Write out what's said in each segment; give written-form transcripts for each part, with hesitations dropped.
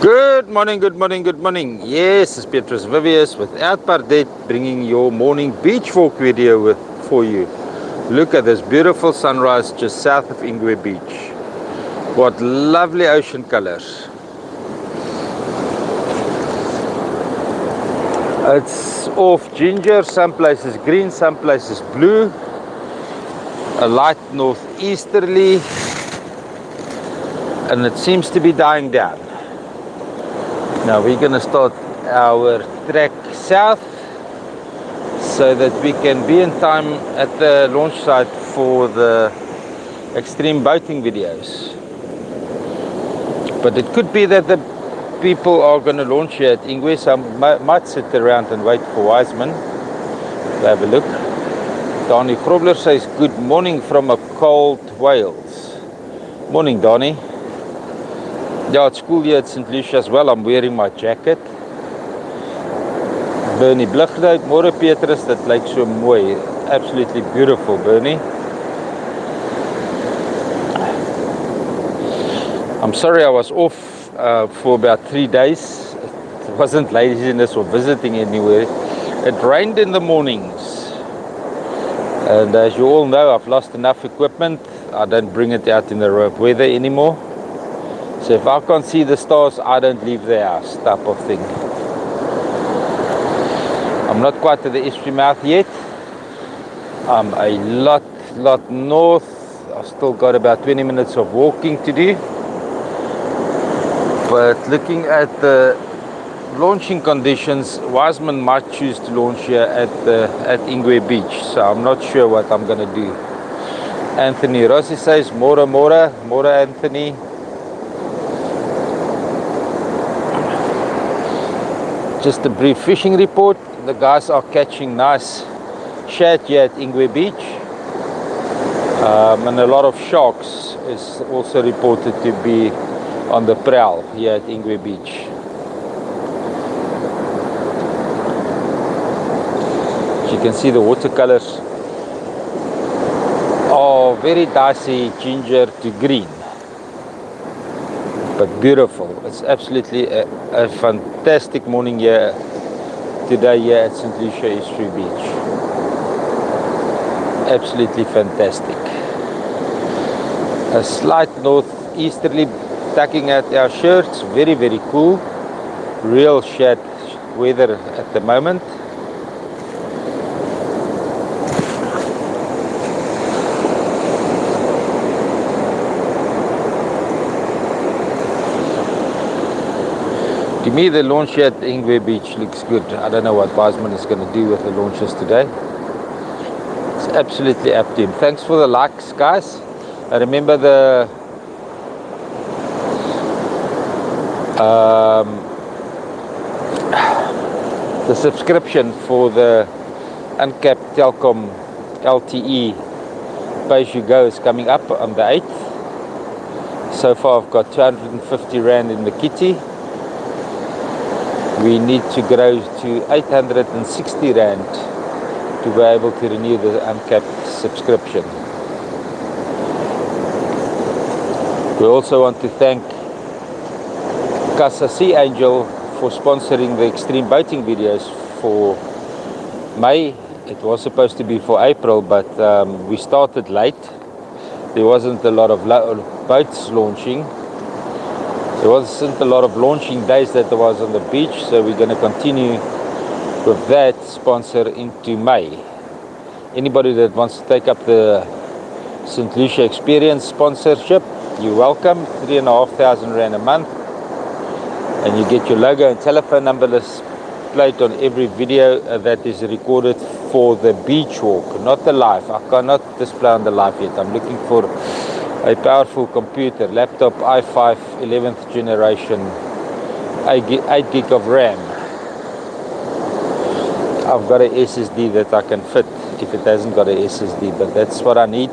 Good morning, good morning, good morning. Yes, it's Petrus without Pardette, bringing your morning beach walk video for you. Look at this beautiful sunrise just south of Estuary Beach. What lovely ocean colors. It's off ginger, some places green, some places blue. A light northeasterly, and it seems to be dying down. Now we're going to start our trek south so that we can be in time at the launch site for the extreme boating videos. But it could be that the people are going to launch here at Estuary, so I might sit around and wait for Wiseman to have a look. Donnie Grobler says good morning from a cold Wales. Morning, Donnie. Yeah, it's cool here at St Lucia as well. I'm wearing my jacket. Bernie Blichthout, môre Petrus, dit lyk so mooi. Absolutely beautiful, Bernie. I'm sorry I was off for about 3 days. It wasn't laziness or visiting anywhere. It rained in the mornings. And as you all know, I've lost enough equipment. I don't bring it out in the weather anymore. So if I can't see the stars, I don't leave the house, type of thing. I'm not quite to the estuary mouth yet. I'm a lot north. I've still got about 20 minutes of walking to do. But looking at the launching conditions, Wiseman might choose to launch here at Estuary Beach. So I'm not sure what I'm going to do. Anthony Rossi says, Mora Anthony. Just a brief fishing report. The guys are catching nice shad here at Estuary Beach. And a lot of sharks is also reported to be on the prowl here at Estuary Beach. As you can see, the watercolors are very dicey ginger to green. But beautiful. It's absolutely a fantastic morning here today here at St Lucia Estuary Beach. Absolutely fantastic. A slight northeasterly tugging at our shirts. Very, very cool. Real shad weather at the moment. To me, the launch here at Estuary Beach looks good. I don't know what Wiseman is going to do with the launches today. It's absolutely up to him. Thanks for the likes, guys. I remember the subscription for the uncapped Telkom LTE pay-as-you-go is coming up on the 8th. So far, I've got 250 Rand in the kitty. We need to grow to 860 Rand to be able to renew the uncapped subscription. We also want to thank Casa Sea Angel for sponsoring the extreme boating videos for May. It was supposed to be for April, but we started late. There wasn't a lot of boats launching. There wasn't a lot of launching days that there was on the beach, so we're going to continue with that sponsor into May. Anybody that wants to take up the St Lucia Experience sponsorship, you're welcome. 3,500 Rand a month, and you get your logo and telephone number displayed on every video that is recorded for the beach walk, not the live. I cannot display on the live yet. I'm looking for a powerful computer, laptop i5 11th generation, 8 gig of RAM. I've got an SSD that I can fit if it hasn't got a SSD, but that's what I need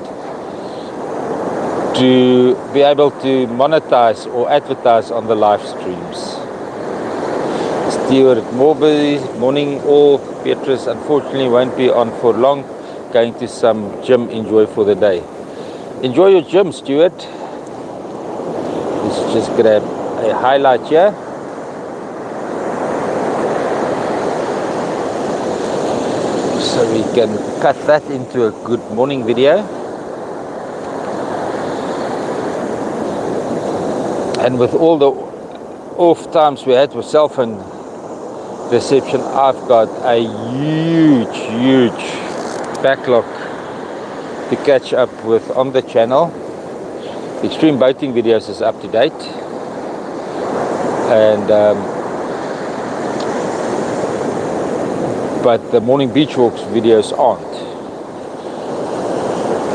to be able to monetize or advertise on the live streams. Stuart Morby, morning all. Petrus unfortunately won't be on for long, going to some gym enjoy for the day. Enjoy your gym, Stuart. Let's just grab a highlight here. so we can cut that into a good morning video. And with all the off times we had with cell phone reception, I've got a huge backlog to catch up with on the channel. The extreme boating videos is up to date, and but the morning beach walks videos aren't,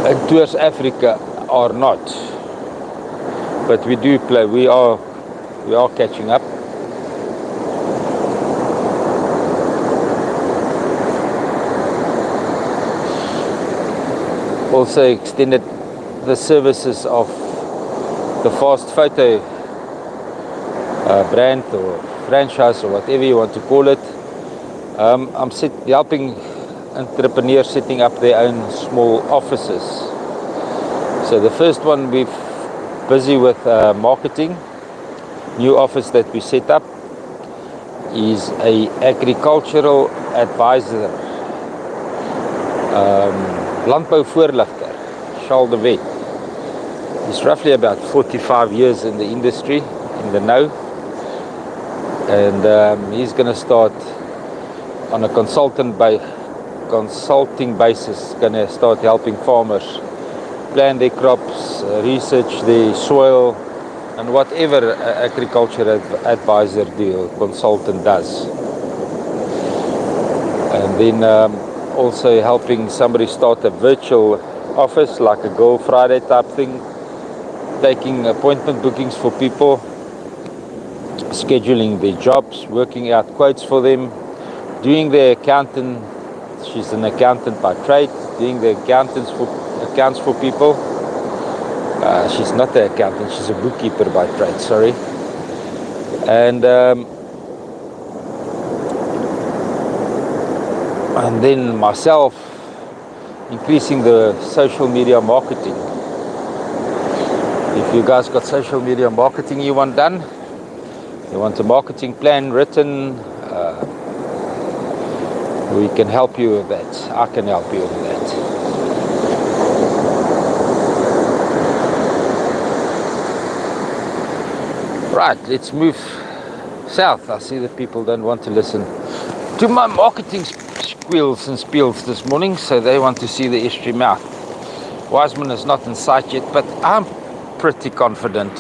and Tours Africa are not, but we do play. We are catching up. Also extended the services of the fast photo brand or franchise or whatever you want to call it. I'm helping entrepreneurs setting up their own small offices. So the first one, we're busy with marketing. New office that we set up is a agricultural advisor, landbouvoorligter, Charles de Wet. He's roughly about 45 years in the industry, in the know, and he's going to start on a consulting basis, going to start helping farmers plan their crops, research their soil, and whatever agriculture advisor deal consultant does. And then also helping somebody start a virtual office, like a Girl Friday type thing, taking appointment bookings for people, scheduling their jobs, working out quotes for them, doing their accountant. She's an accountant by trade, doing the accounts for people. She's not the accountant, she's a bookkeeper by trade, sorry. And then myself, increasing the social media marketing. If you guys got social media marketing you want done, you want a marketing plan written, we can help you with that. I can help you with that. Right, let's move south. I see that people don't want to listen to my marketing squeals and spiels this morning, so they want to see the estuary mouth. Wiseman is not in sight yet, but I'm pretty confident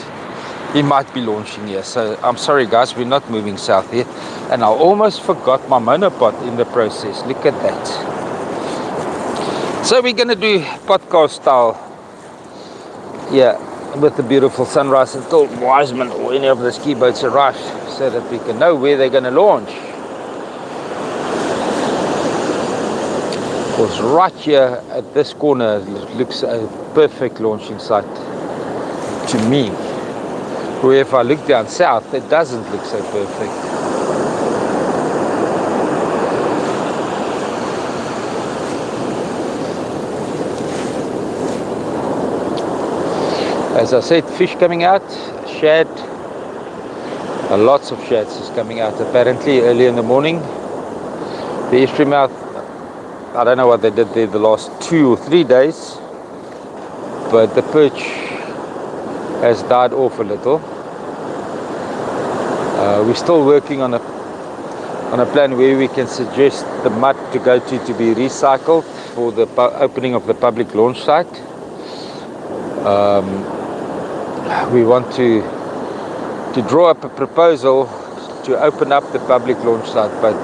he might be launching here. So I'm sorry guys, we're not moving south yet. And I almost forgot my monopod in the process. Look at that. So we're going to do podcast style, yeah, with the beautiful sunrise until Wiseman or any of the ski boats arrive, so that we can know where they're going to launch. Because right here at this corner looks a perfect launching site to me. Where if I look down south, it doesn't look so perfect. As I said, fish coming out, shad, lots of shads is coming out apparently early in the morning. The estuary mouth, I don't know what they did there the last 2 or 3 days, but the perch has died off a little. We're still working on a plan where we can suggest the mud to go to be recycled for the opening of the public launch site. We want to draw up a proposal to open up the public launch site, but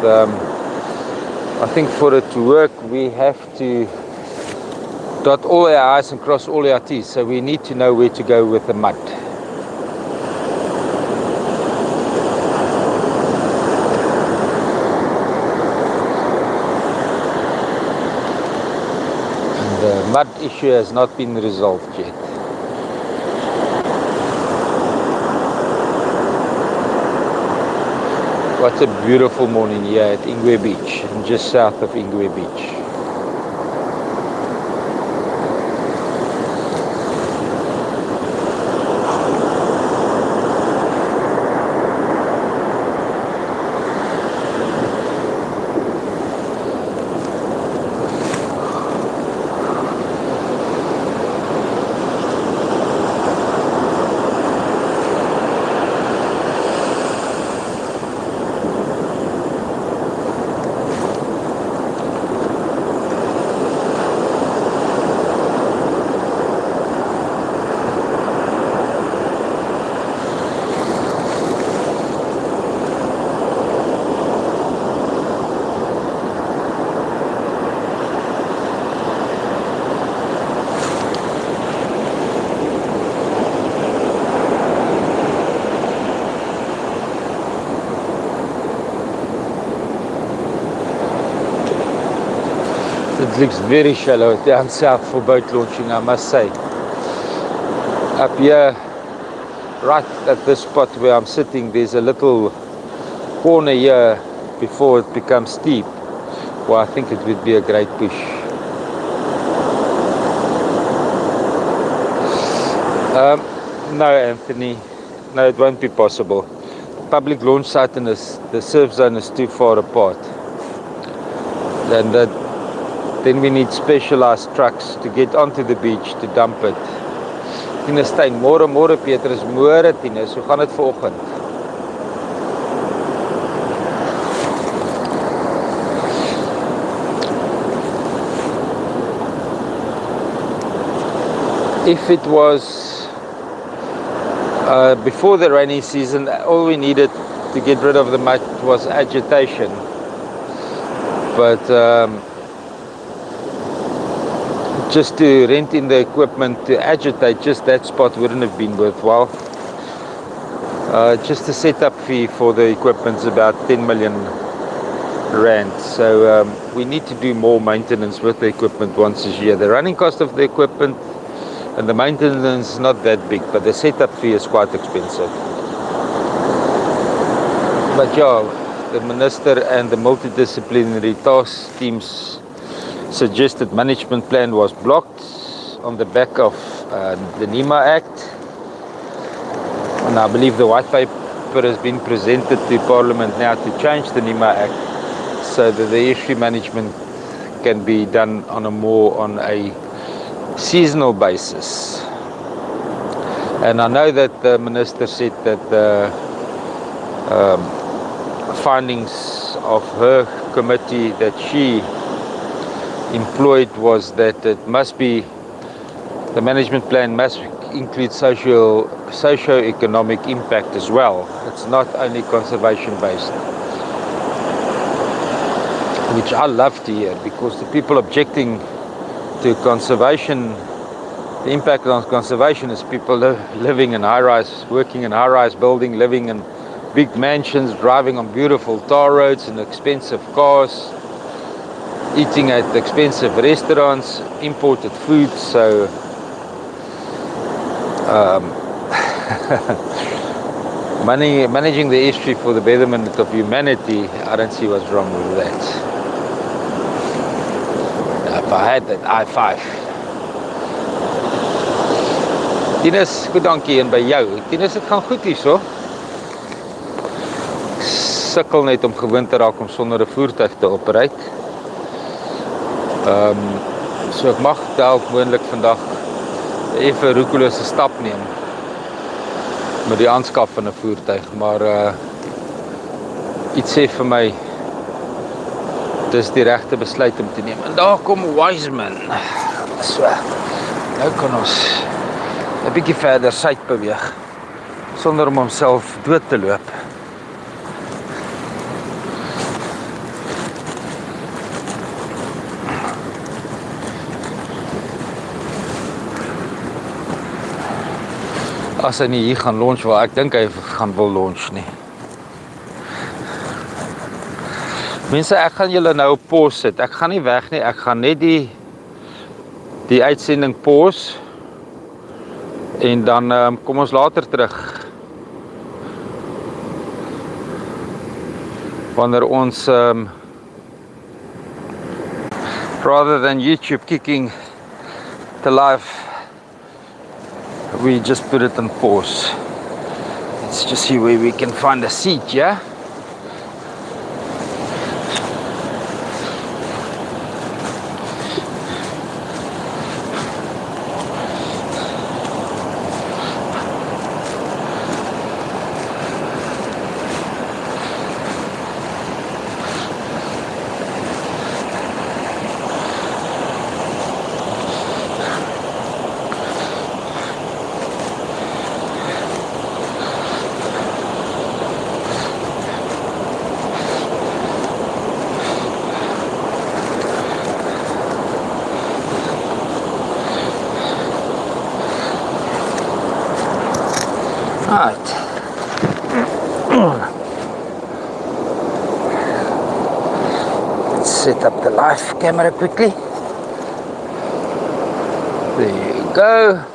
I think for it to work we have to dot all our I's and cross all our T's, so we need to know where to go with the mud. And the mud issue has not been resolved yet. What a beautiful morning here at Ingwe Beach, and just south of Ingwe Beach. It looks very shallow down south for boat launching, I must say. Up here, right at this spot where I'm sitting, there's a little corner here before it becomes steep. Well, I think it would be a great push. No, Anthony, no, it won't be possible. Public launch site and the surf zone is too far apart. And then we need specialized trucks to get onto the beach to dump it. Tinestein, môre Petrus, môre Tinus, hoe gaan dit vanoggend? If it was before the rainy season, all we needed to get rid of the mud was agitation. But just to rent in the equipment to agitate just that spot wouldn't have been worthwhile. Just the setup fee for the equipment is about 10 million rand. So we need to do more maintenance with the equipment once a year. The running cost of the equipment and the maintenance is not that big, but the setup fee is quite expensive. But yeah, the minister and the multidisciplinary task teams suggested management plan was blocked on the back of the NEMA Act. And I believe the white paper has been presented to Parliament now to change the NEMA Act so that the estuary management can be done on a seasonal basis. And I know that the minister said that the findings of her committee that she employed was that it must be, the management plan must include socio-economic impact as well. It's not only conservation based, which I love to hear, because the people objecting to conservation, the impact on conservation is people living in high-rise, working in high-rise building, living in big mansions, driving on beautiful tar roads and expensive cars, eating at expensive restaurants, imported food. So managing the estuary for the betterment of humanity, I don't see what's wrong with that. If I had that I5. Tinus, goed dankie, en by jou. Tinus, dit gaan goed hier so. Sukkel net om gewoon te raak om sonder 'n voertuig te operate. So ek mag dalk moontlik vandag effe roekelose stap neem met die aanskaf van 'n voertuig, maar iets sê vir my dis die regte besluit om te neem. En daar kom Wiseman. So, nou kan ons 'n bietjie verder suid beweeg sonder om homself dood te loop. As hy nie hier gaan launch, waar ek dink hy gaan wil launch nie. Mense, ek gaan julle nou op pause sit. Ek gaan nie weg nie. Ek gaan net die uitsending pause. En dan kom ons later terug. Wanneer ons rather than YouTube kicking the live, we just put it on pause. Let's just see where we can find a seat, yeah? Right. Let's set up the live camera quickly. There you go.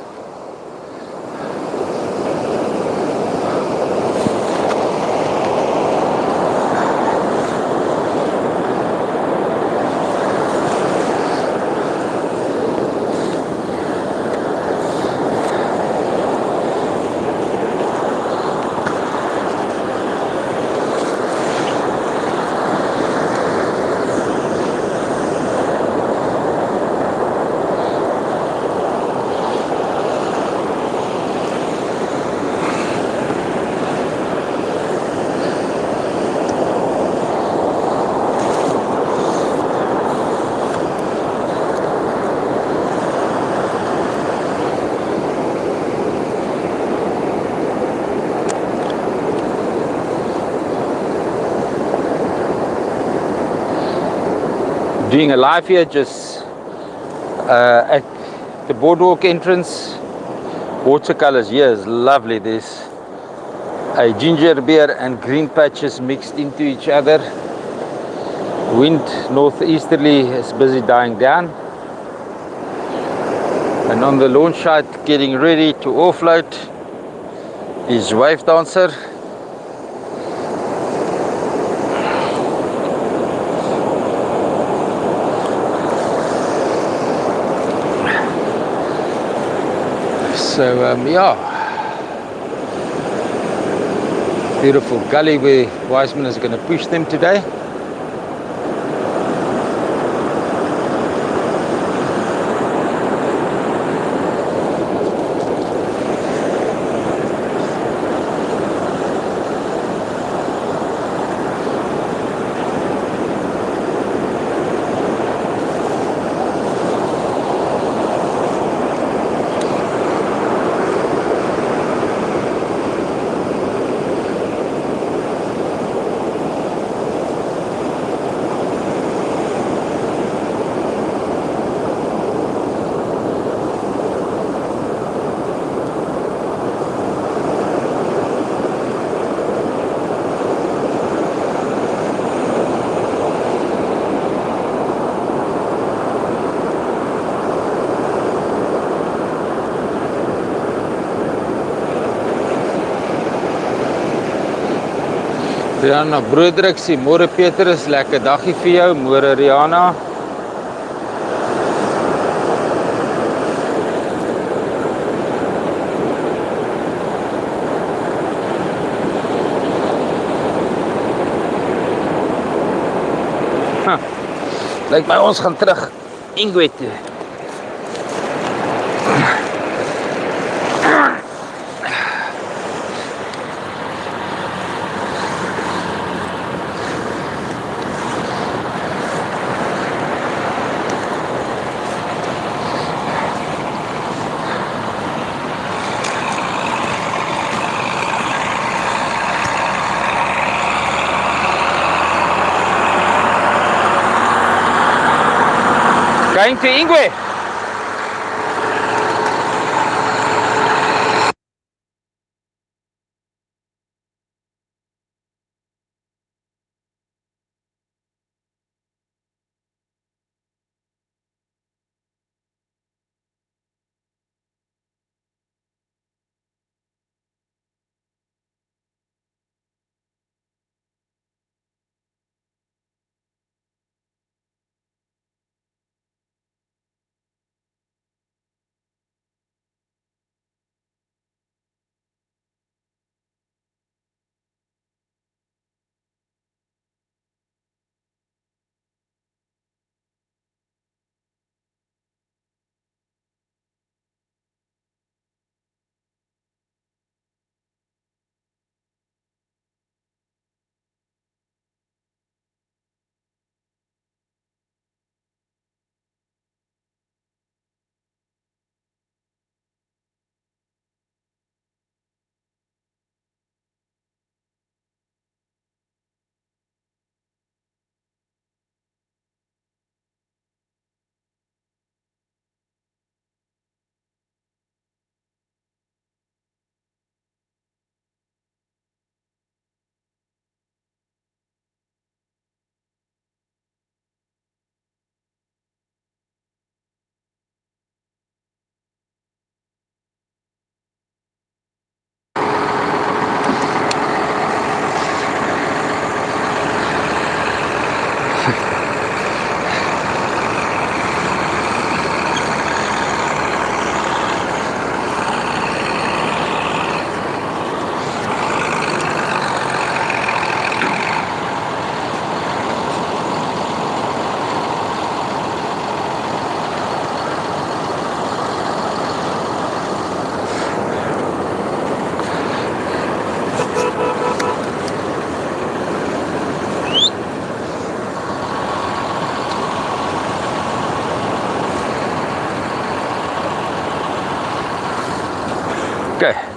Doing a live here just at the boardwalk entrance. Watercolors here is lovely. There's a ginger beer and green patches mixed into each other. Wind northeasterly is busy dying down, and on the launch site getting ready to offload is Wave Dancer. So yeah, beautiful gully where Wiseman is going to push them today. Rihanna Broodruk sê môre Petrus, lekker dagie vir jou, môre Rihanna. Lyk my ons gaan terug Ingwe toe. Going to Ingwe.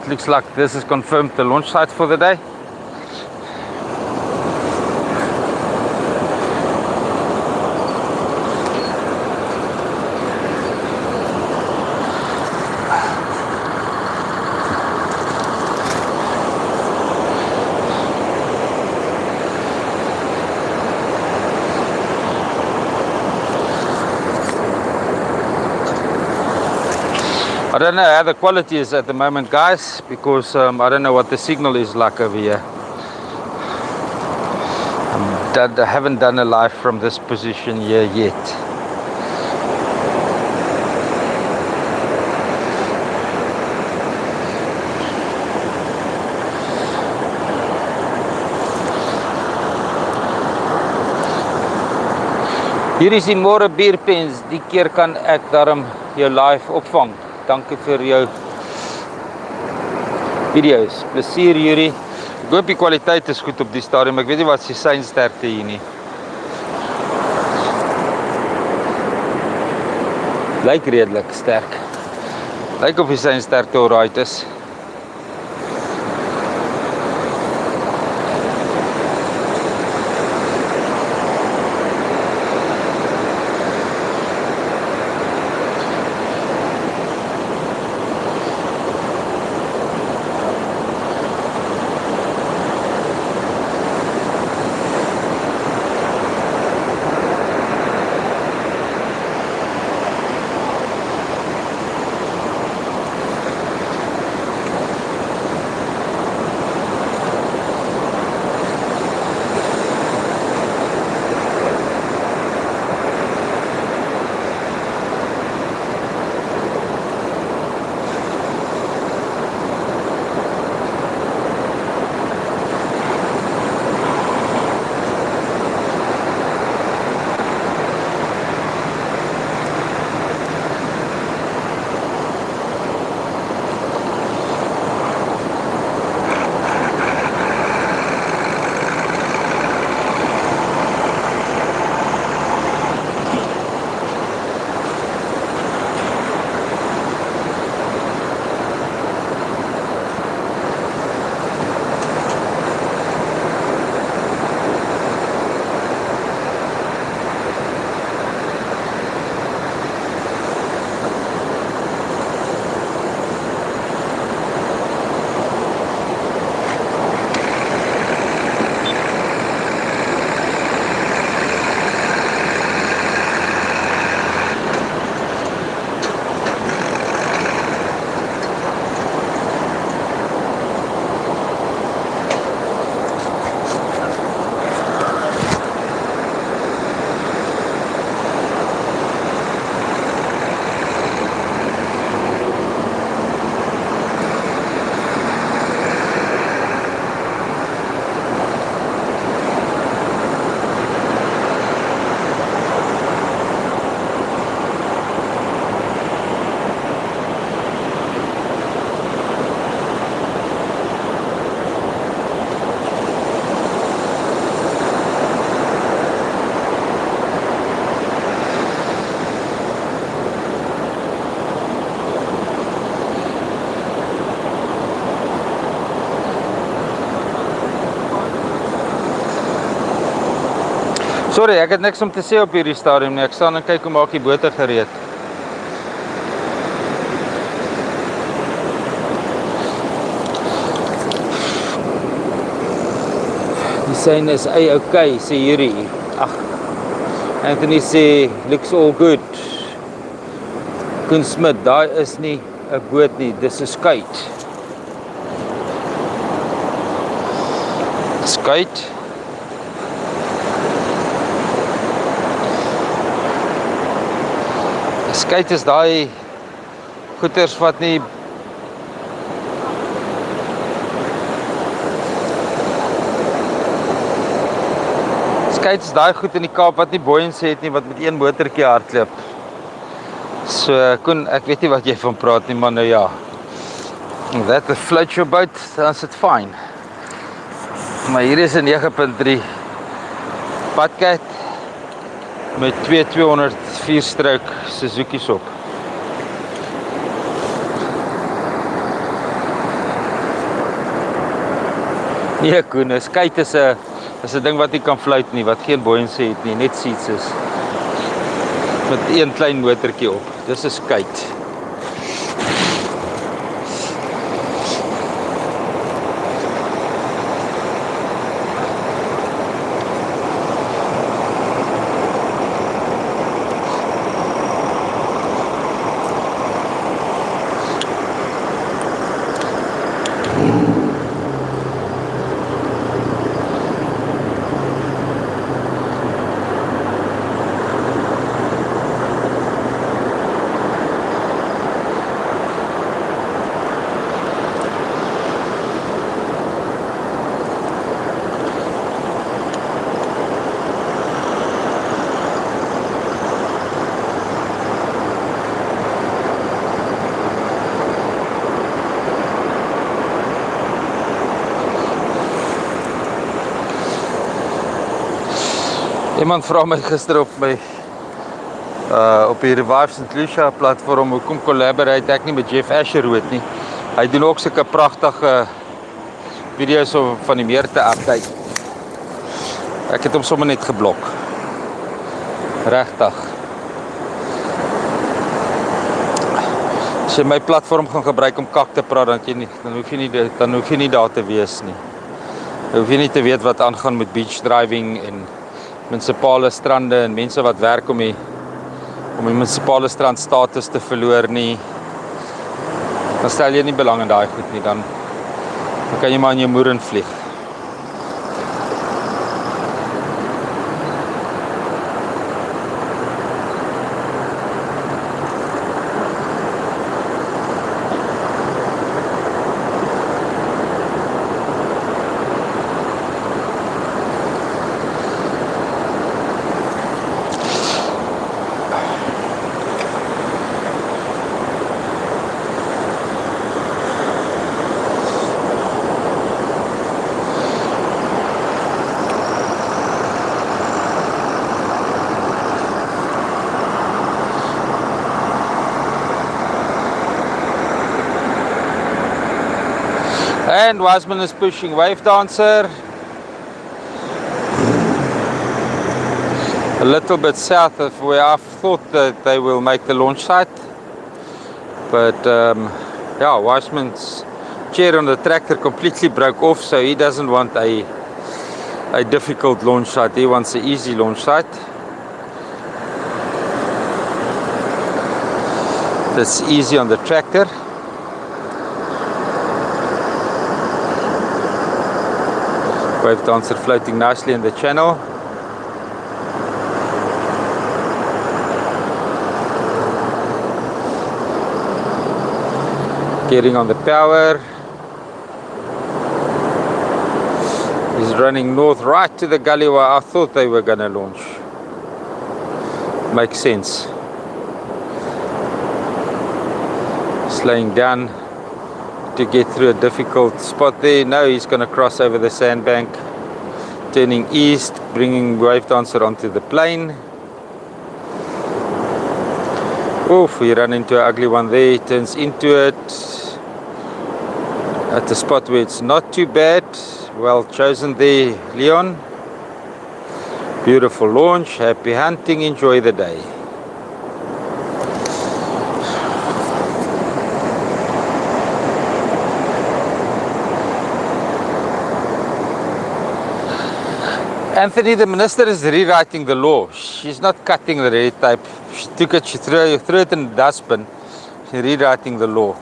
looks like this is confirmed the launch site for the day. I don't know how the quality is at the moment, guys, because I don't know what the signal is like over here. I haven't done a live from this position here yet. Hier is die môre bierpens, die keer kan ek daarom jou live opvang. Dankie vir jou video's. Plesier Yuri. Ek hoop die kwaliteit is goed op die stadium. Ek weet nie wat is die seinsterkte hier nie. Lyk redelik sterk. Lyk of die seinsterkte alright is. Sorry, ek het niks om te sê op hierdie stadium nie. Ek staan en kyk hoe maak die bote gereed. Die syne is okay, sê Yuri. Ag, Anthony sê, looks all good. Koen Smit, daai is nie 'n boot nie, dis 'n skuit. Skuit. Skuit is daai goeters wat nie Skuit is daai goed in die Kaap wat nie buoyancy het nie, wat met een motortjie hardloop. So Koen, ek weet nie wat jy van praat nie, maar nou ja. That will float your boat, dan's it fine. Maar hier is 'n 9.3 Pardette met 204 stroke Suzuki's op. Nee, Koen, 'n skate is 'n ding wat nie kan float nie, wat geen buoyancy het nie, net seats is. Met een klein motortjie op. Dis 'n skate. Iemand vra my gister op my op die Revive St Lucia platform hoekom collaborate ek nie met Jeff Asherwood nie. Hy doen ook sulke pragtige video's van die meer te update. Ek het hom sommer net geblok. Regtig. As jy my platform gaan gebruik om kak te praat, dan hoef jy nie daar te wees nie. Dan hoef jy nie te weet wat aangaan met beach driving en munisipale strande en mense wat werk om die munisipale strand status te verloor nie. Dan stel jy nie belang in daai goed nie, dan kan jy maar in jou moer vlieg. And Wiseman is pushing Wave Dancer a little bit south of where I thought that they will make the launch site. But yeah, Wiseman's chair on the tractor completely broke off, so he doesn't want a difficult launch site. He wants an easy launch site. That's easy on the tractor. Wave Dancer floating nicely in the channel. Getting on the power. He's running north right to the gully where I thought they were going to launch. Makes sense. Slowing down to get through a difficult spot there. Now he's going to cross over the sandbank, turning east, bringing Wave Dancer onto the plain. Oof, we run into an ugly one there. He turns into it at the spot where it's not too bad. Well chosen there, Leon. Beautiful launch. Happy hunting. Enjoy the day. Anthony, the minister is rewriting the law. She's not cutting the red tape. She took it, she threw it in the dustbin. She's rewriting the law.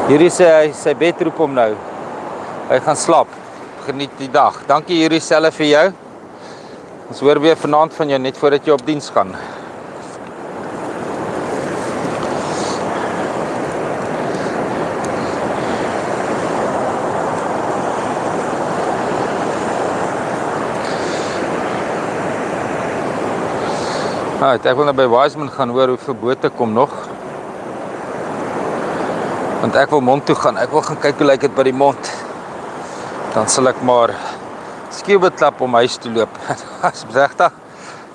Hierdie sy bed roep hom nou. Hy gaan slaap. Geniet die dag. Dankie hierdie selfe vir jou. Ons hoor weer vanaand van jou net voordat jy op diens gaan. Ek wil nou by Wiseman gaan hoor hoeveel bote kom nog. Want ek wil mond toe gaan. Ek wil gaan kyk hoe lyk dit by die mond. Dan sal ek maar skiewe klap om huis toe loop. As regtig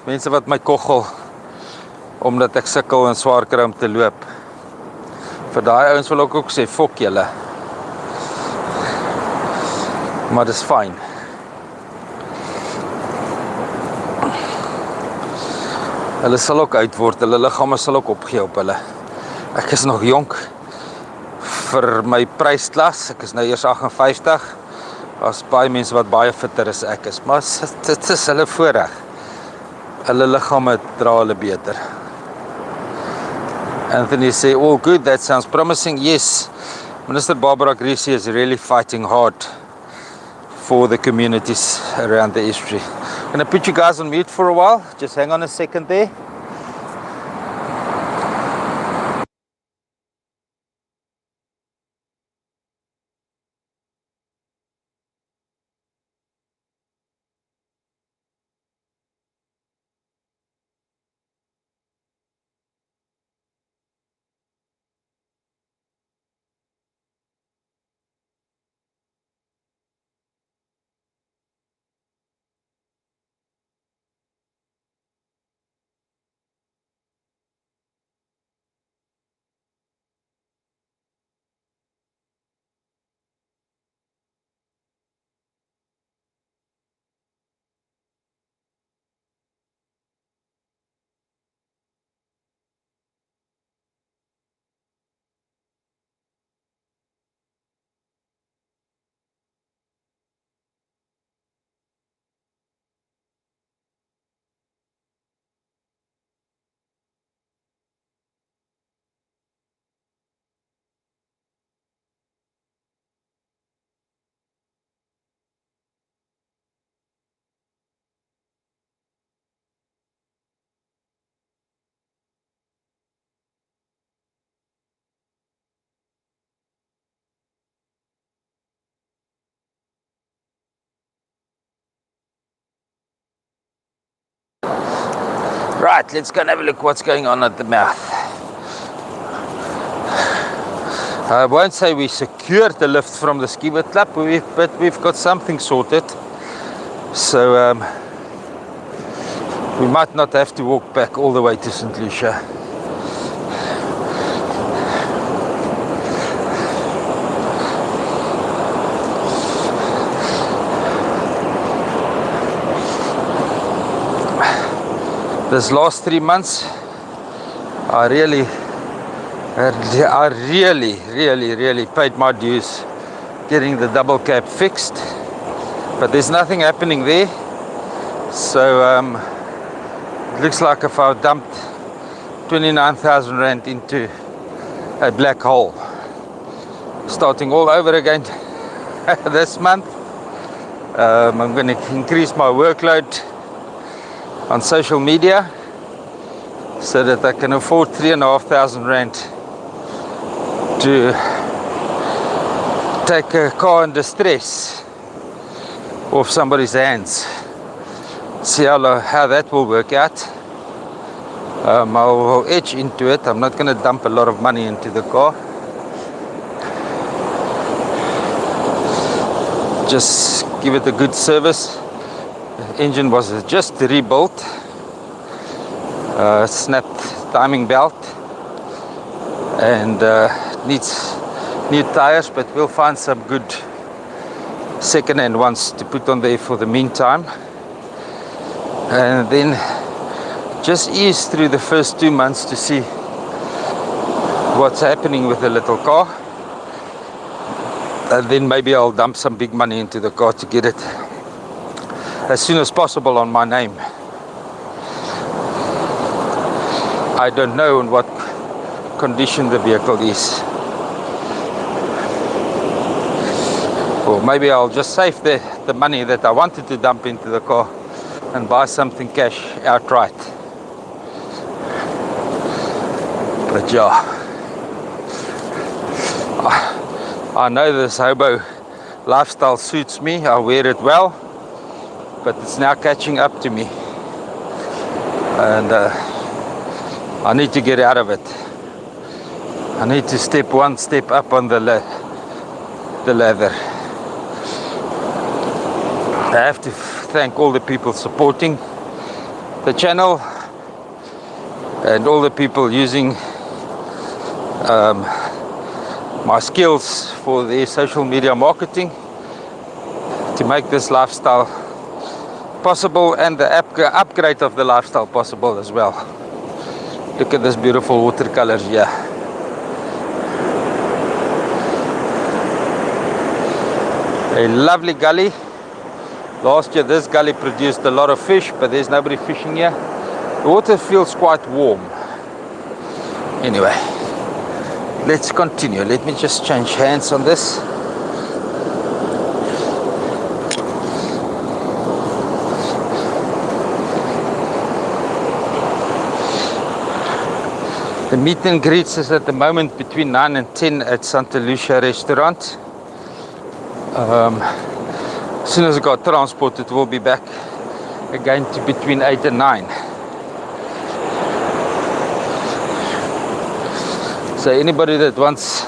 mense wat my koggel omdat ek sukkel en swaar kry om te loop. Vir daai ouens wil ek ook sê fok julle. Maar dis fyn. Hulle sal ook uit word, hulle liggame sal ook opgee op hulle. Ek is nog jonk vir my prysklas, ek is nou eers 58. Daar's baie mense wat baie fitter as ek is, maar dit is hulle voorreg. Hulle liggame dra hulle beter. Anthony say, all good, that sounds promising. Yes, Minister Barbara Grisi is really fighting hard for the communities around the estuary. I'm going to put you guys on mute for a while. Just hang on a second there. Right, let's go and have a look what's going on at the mouth. I won't say we secured the lift from the ski club, but we've got something sorted. So we might not have to walk back all the way to St Lucia. This last 3 months, I really paid my dues getting the double cab fixed, but there's nothing happening there. So it looks like if I dumped 29,000 rand into a black hole, starting all over again this month. I'm going to increase my workload on social media so that I can afford 3,500 rand to take a car in distress off somebody's hands. See how that will work out. I will edge into it. I'm not going to dump a lot of money into the car. Just give it a good service. The engine was just rebuilt, snapped timing belt, and needs new tires, but we'll find some good second-hand ones to put on there for the meantime, and then just ease through the first 2 months to see what's happening with the little car, and then maybe I'll dump some big money into the car to get it as soon as possible on my name. I don't know in what condition the vehicle is. Or maybe I'll just save the money that I wanted to dump into the car and buy something cash outright. But yeah, I know this hobo lifestyle suits me. I wear it well, but it's now catching up to me, and I need to get out of it. I need to step one step up on the ladder. I have to thank all the people supporting the channel and all the people using my skills for their social media marketing. to make this lifestyle possible, and the upgrade of the lifestyle possible as well. Look at this beautiful watercolors here. A lovely gully. Last year this gully produced a lot of fish, but there's nobody fishing here. The water feels quite warm. Anyway, let's continue. Let me just change hands on this. The meet and greets is at the moment between 9 and 10 at St Lucia Restaurant. As soon as I got transport, it will be back again to between 8 and 9. So anybody that wants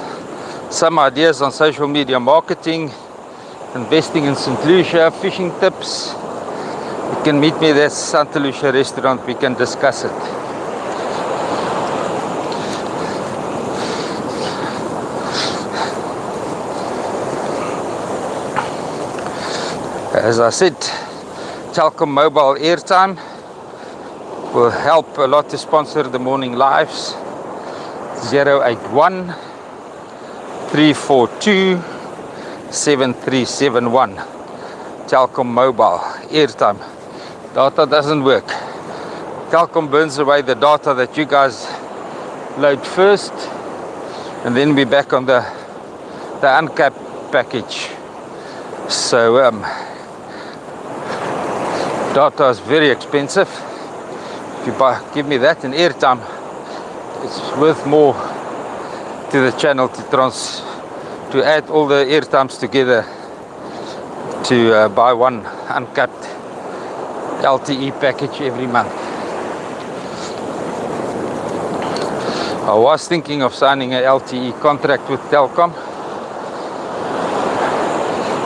some ideas on social media marketing, investing in St Lucia, fishing tips, you can meet me at St Lucia Restaurant. We can discuss it. As I said, Telkom mobile airtime will help a lot to sponsor the morning lives. 081 342 7371. Telkom mobile airtime. Data doesn't work. Telkom burns away the data that you guys load first, and then we're back on the uncapped package. So data is very expensive. If you give me that in airtime, it's worth more to the channel to add all the airtimes together to buy one uncapped LTE package every month. I was thinking of signing a LTE contract with Telkom,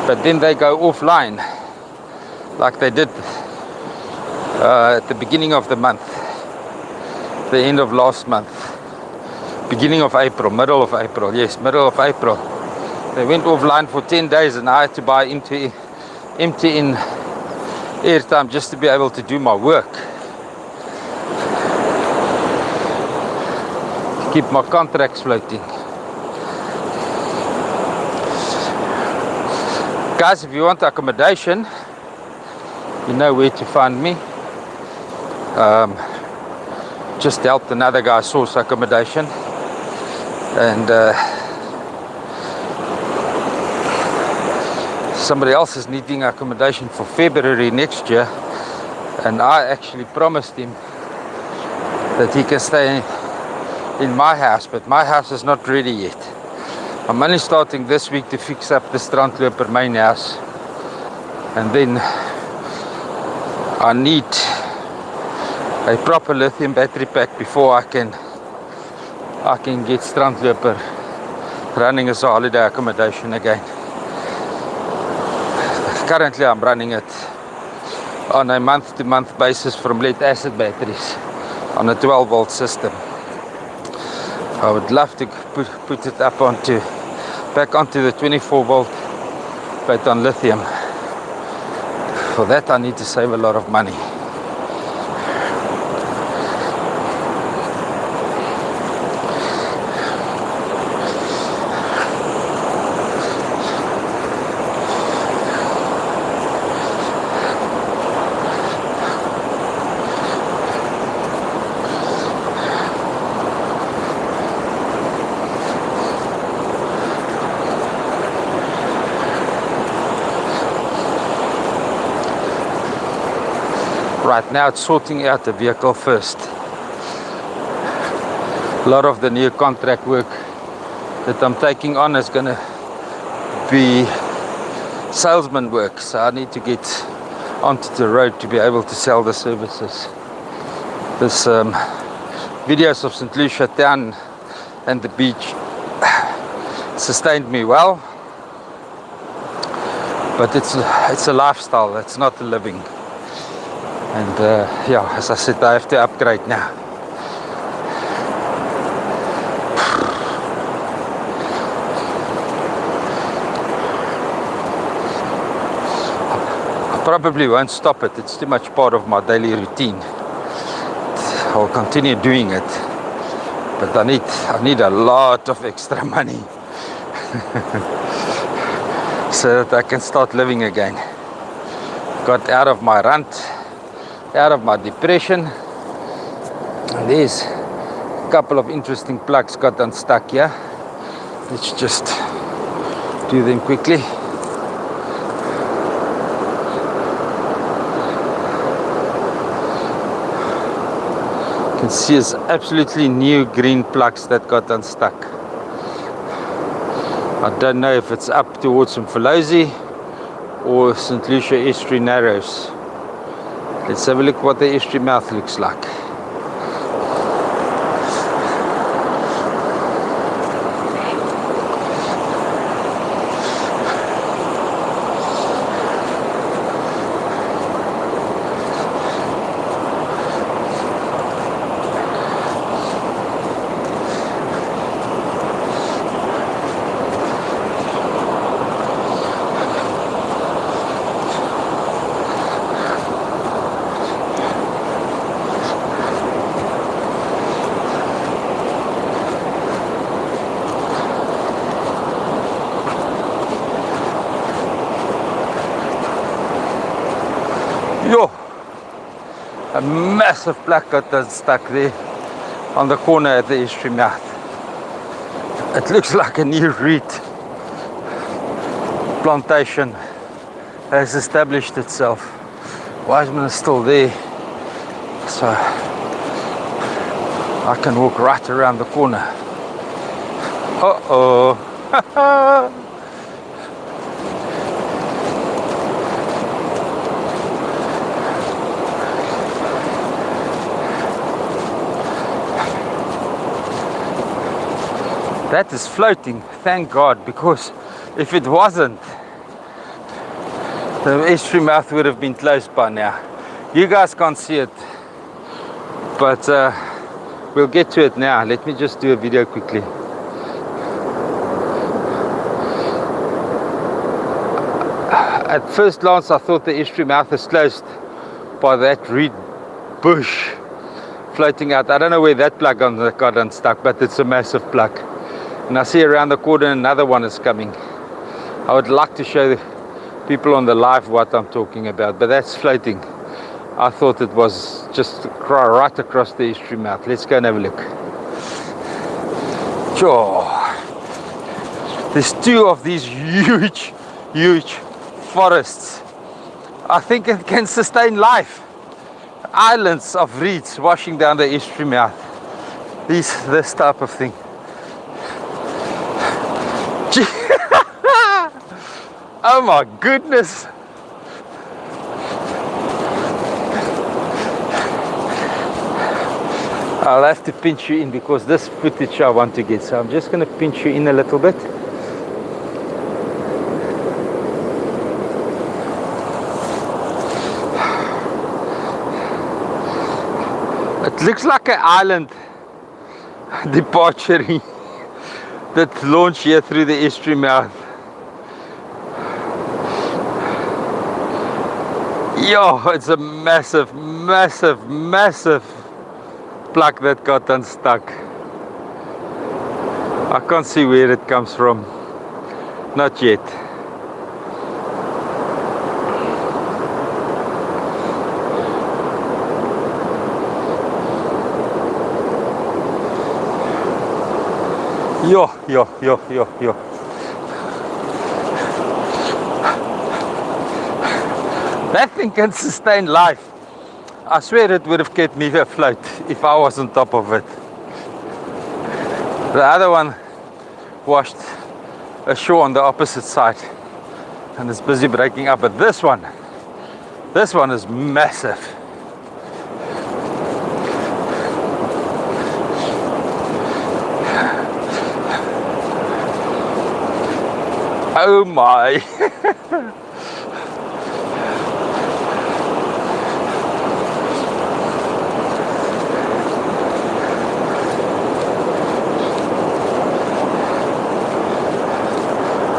but then they go offline like they did at the beginning of the month, the end of last month, beginning of April, middle of April, yes, middle of April. They went offline for 10 days and I had to buy empty in airtime just to be able to do my work, to keep my contracts floating. Guys, if you want accommodation, you know where to find me. Just helped another guy source accommodation, and somebody else is needing accommodation for February next year, and I actually promised him that he can stay in my house, but my house is not ready yet. I'm only starting this week to fix up the Strandloper main house, and then I need a proper lithium battery pack before I can get Strandloper running as a holiday accommodation again. Currently I'm running it on a month-to-month basis from lead acid batteries on a 12-volt system. I would love to put it up back onto the 24-volt, but on lithium. For that I need to save a lot of money. Right now it's sorting out the vehicle first. A lot of the new contract work that I'm taking on is going to be salesman work, so I need to get onto the road to be able to sell the services. This videos of St Lucia town and the beach sustained me well, but it's a lifestyle, it's not a living. And yeah, as I said, I have to upgrade now. Probably won't stop it. It's too much part of my daily routine. I'll continue doing it, but I need a lot of extra money so that I can start living again. Got out of my rant, out of my depression. And there's a couple of interesting plugs got unstuck here. Let's just do them quickly. You can see it's absolutely new green plugs that got unstuck. I don't know if it's up towards Mfolozi or St Lucia Estuary Narrows. Let's have a look what the estuary mouth looks like. Yo, a massive plug got stuck there on the corner at the estuary mouth. It looks like a new reed plantation has established itself. Wiseman is still there, so I can walk right around the corner. Uh-oh. That is floating, thank God, because if it wasn't, the estuary mouth would have been closed by now. You guys can't see it, but we'll get to it now. Let me just do a video quickly. At first glance, I thought the estuary mouth is closed by that reed bush floating out. I don't know where that plug got unstuck, but it's a massive plug. And I see around the corner another one is coming. I would like to show the people on the live what I'm talking about, but that's floating. I thought it was just right across the estuary mouth. Let's go and have a look. Sure. There's two of these huge forests. I think it can sustain life. Islands of reeds washing down the estuary mouth. This type of thing. Oh my goodness. I'll have to pinch you in because this footage I want to get. So I'm just going to pinch you in a little bit. It looks like an island departure that launched here through the estuary mouth. Yo, it's a massive plug that got unstuck. I can't see where it comes from. Not yet. Yo. That thing can sustain life. I swear it would have kept me afloat if I was on top of it. The other one washed ashore on the opposite side and is busy breaking up, but this one is massive. Oh my.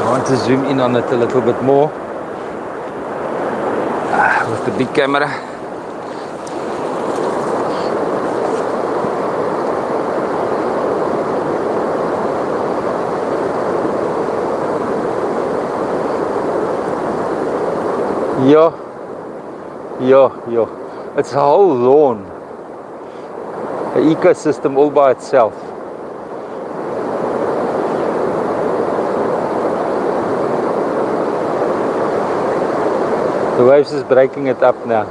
I want to zoom in on it a little bit more. with the big camera. Yeah. It's a whole lawn, an ecosystem all by itself. The waves is breaking it up now.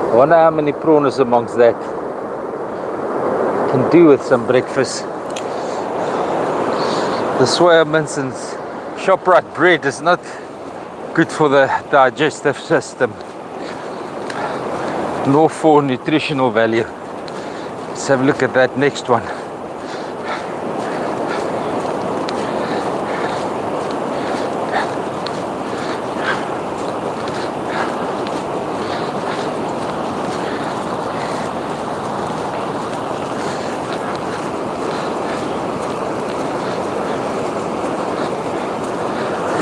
I wonder how many prawns amongst that can do with some breakfast. The soya mince and ShopRite bread is not good for the digestive system, nor for nutritional value. Let's have a look at that next one.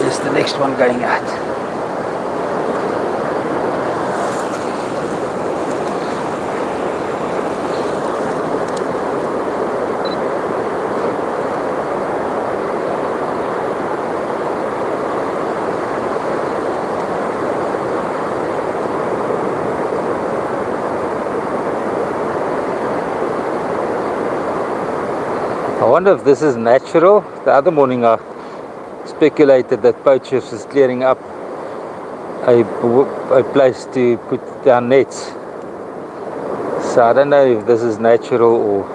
Here's the next one going out. I wonder if this is natural. The other morning I speculated that poachers is clearing up a place to put down nets. So I don't know if this is natural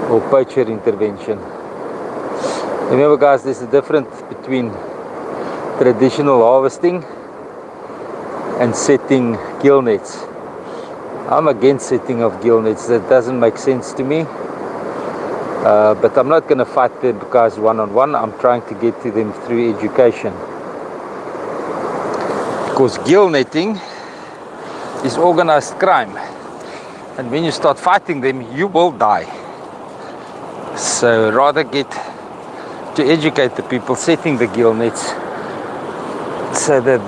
or poacher intervention. Remember guys, there's a difference between traditional harvesting and setting gill nets. I'm against setting of gill nets. That doesn't make sense to me. But I'm not going to fight the guys one-on-one. I'm trying to get to them through education. Because gill netting is organized crime. And when you start fighting them, you will die. So rather get to educate the people setting the gill nets so that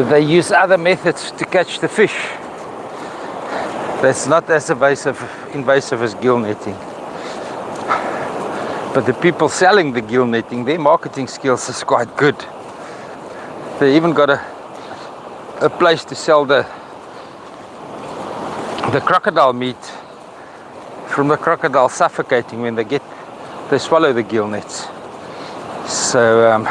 they use other methods to catch the fish. That's not as invasive as gill netting. But the people selling the gill netting, their marketing skills is quite good. They even got a place to sell the crocodile meat from the crocodile suffocating when they swallow the gill nets. So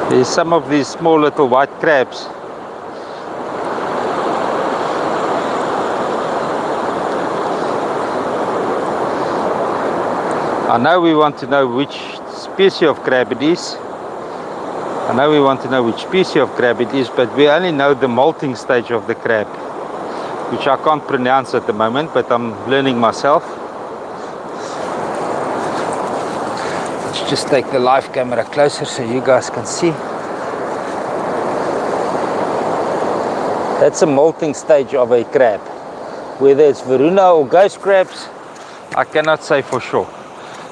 there's some of these small little white crabs. I know we want to know which species of crab it is. But we only know the molting stage of the crab, which I can't pronounce at the moment, but I'm learning myself. Let's just take the live camera closer so you guys can see. That's a molting stage of a crab. Whether it's Varuna or ghost crabs, I cannot say for sure.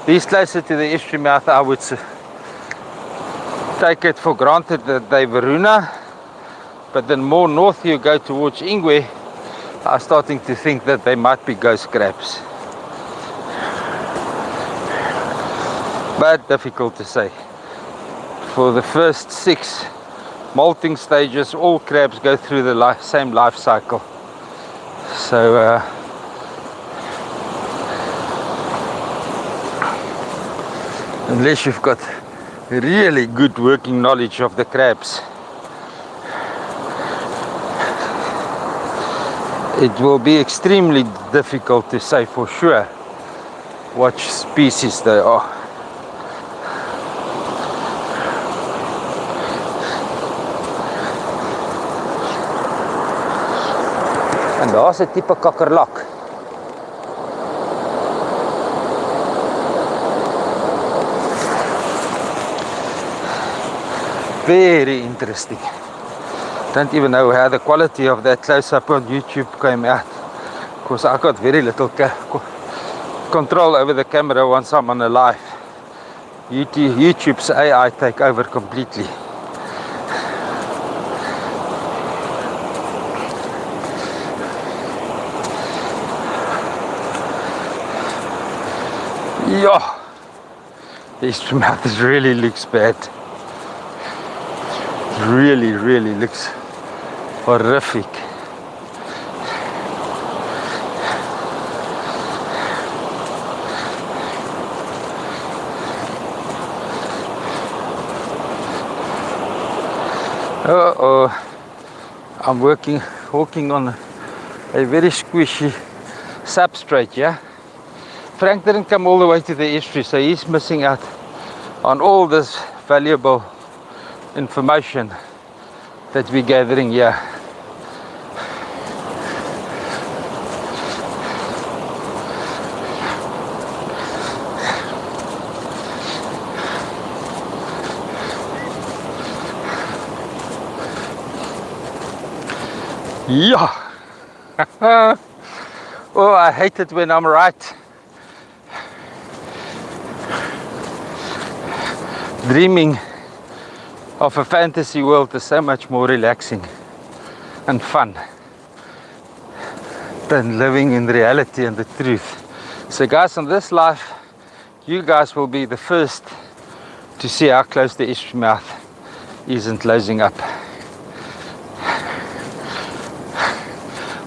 These closer to the estuary mouth, I would take it for granted that they're Varuna. But then more north you go towards Ingwe, I'm starting to think that they might be ghost crabs. But difficult to say. For the first 6 molting stages, all crabs go through the same life cycle. So unless you've got really good working knowledge of the crabs, it will be extremely difficult to say for sure what species they are. En daar's 'n tipe kakkerlak. Very interesting. Don't even know how the quality of that close-up on YouTube came out, because I got very little control over the camera once I'm on a live. YouTube's AI take over completely. Yeah, this mouth really looks bad. Really looks horrific. I'm walking on a very squishy substrate, yeah. Frank didn't come all the way to the estuary, so he's missing out on all this valuable information that we're gathering here. Yeah. Oh, I hate it when I'm right. Dreaming of a fantasy world is so much more relaxing and fun than living in reality and the truth. So guys, on this life, you guys will be the first to see how close the estuary mouth isn't closing up.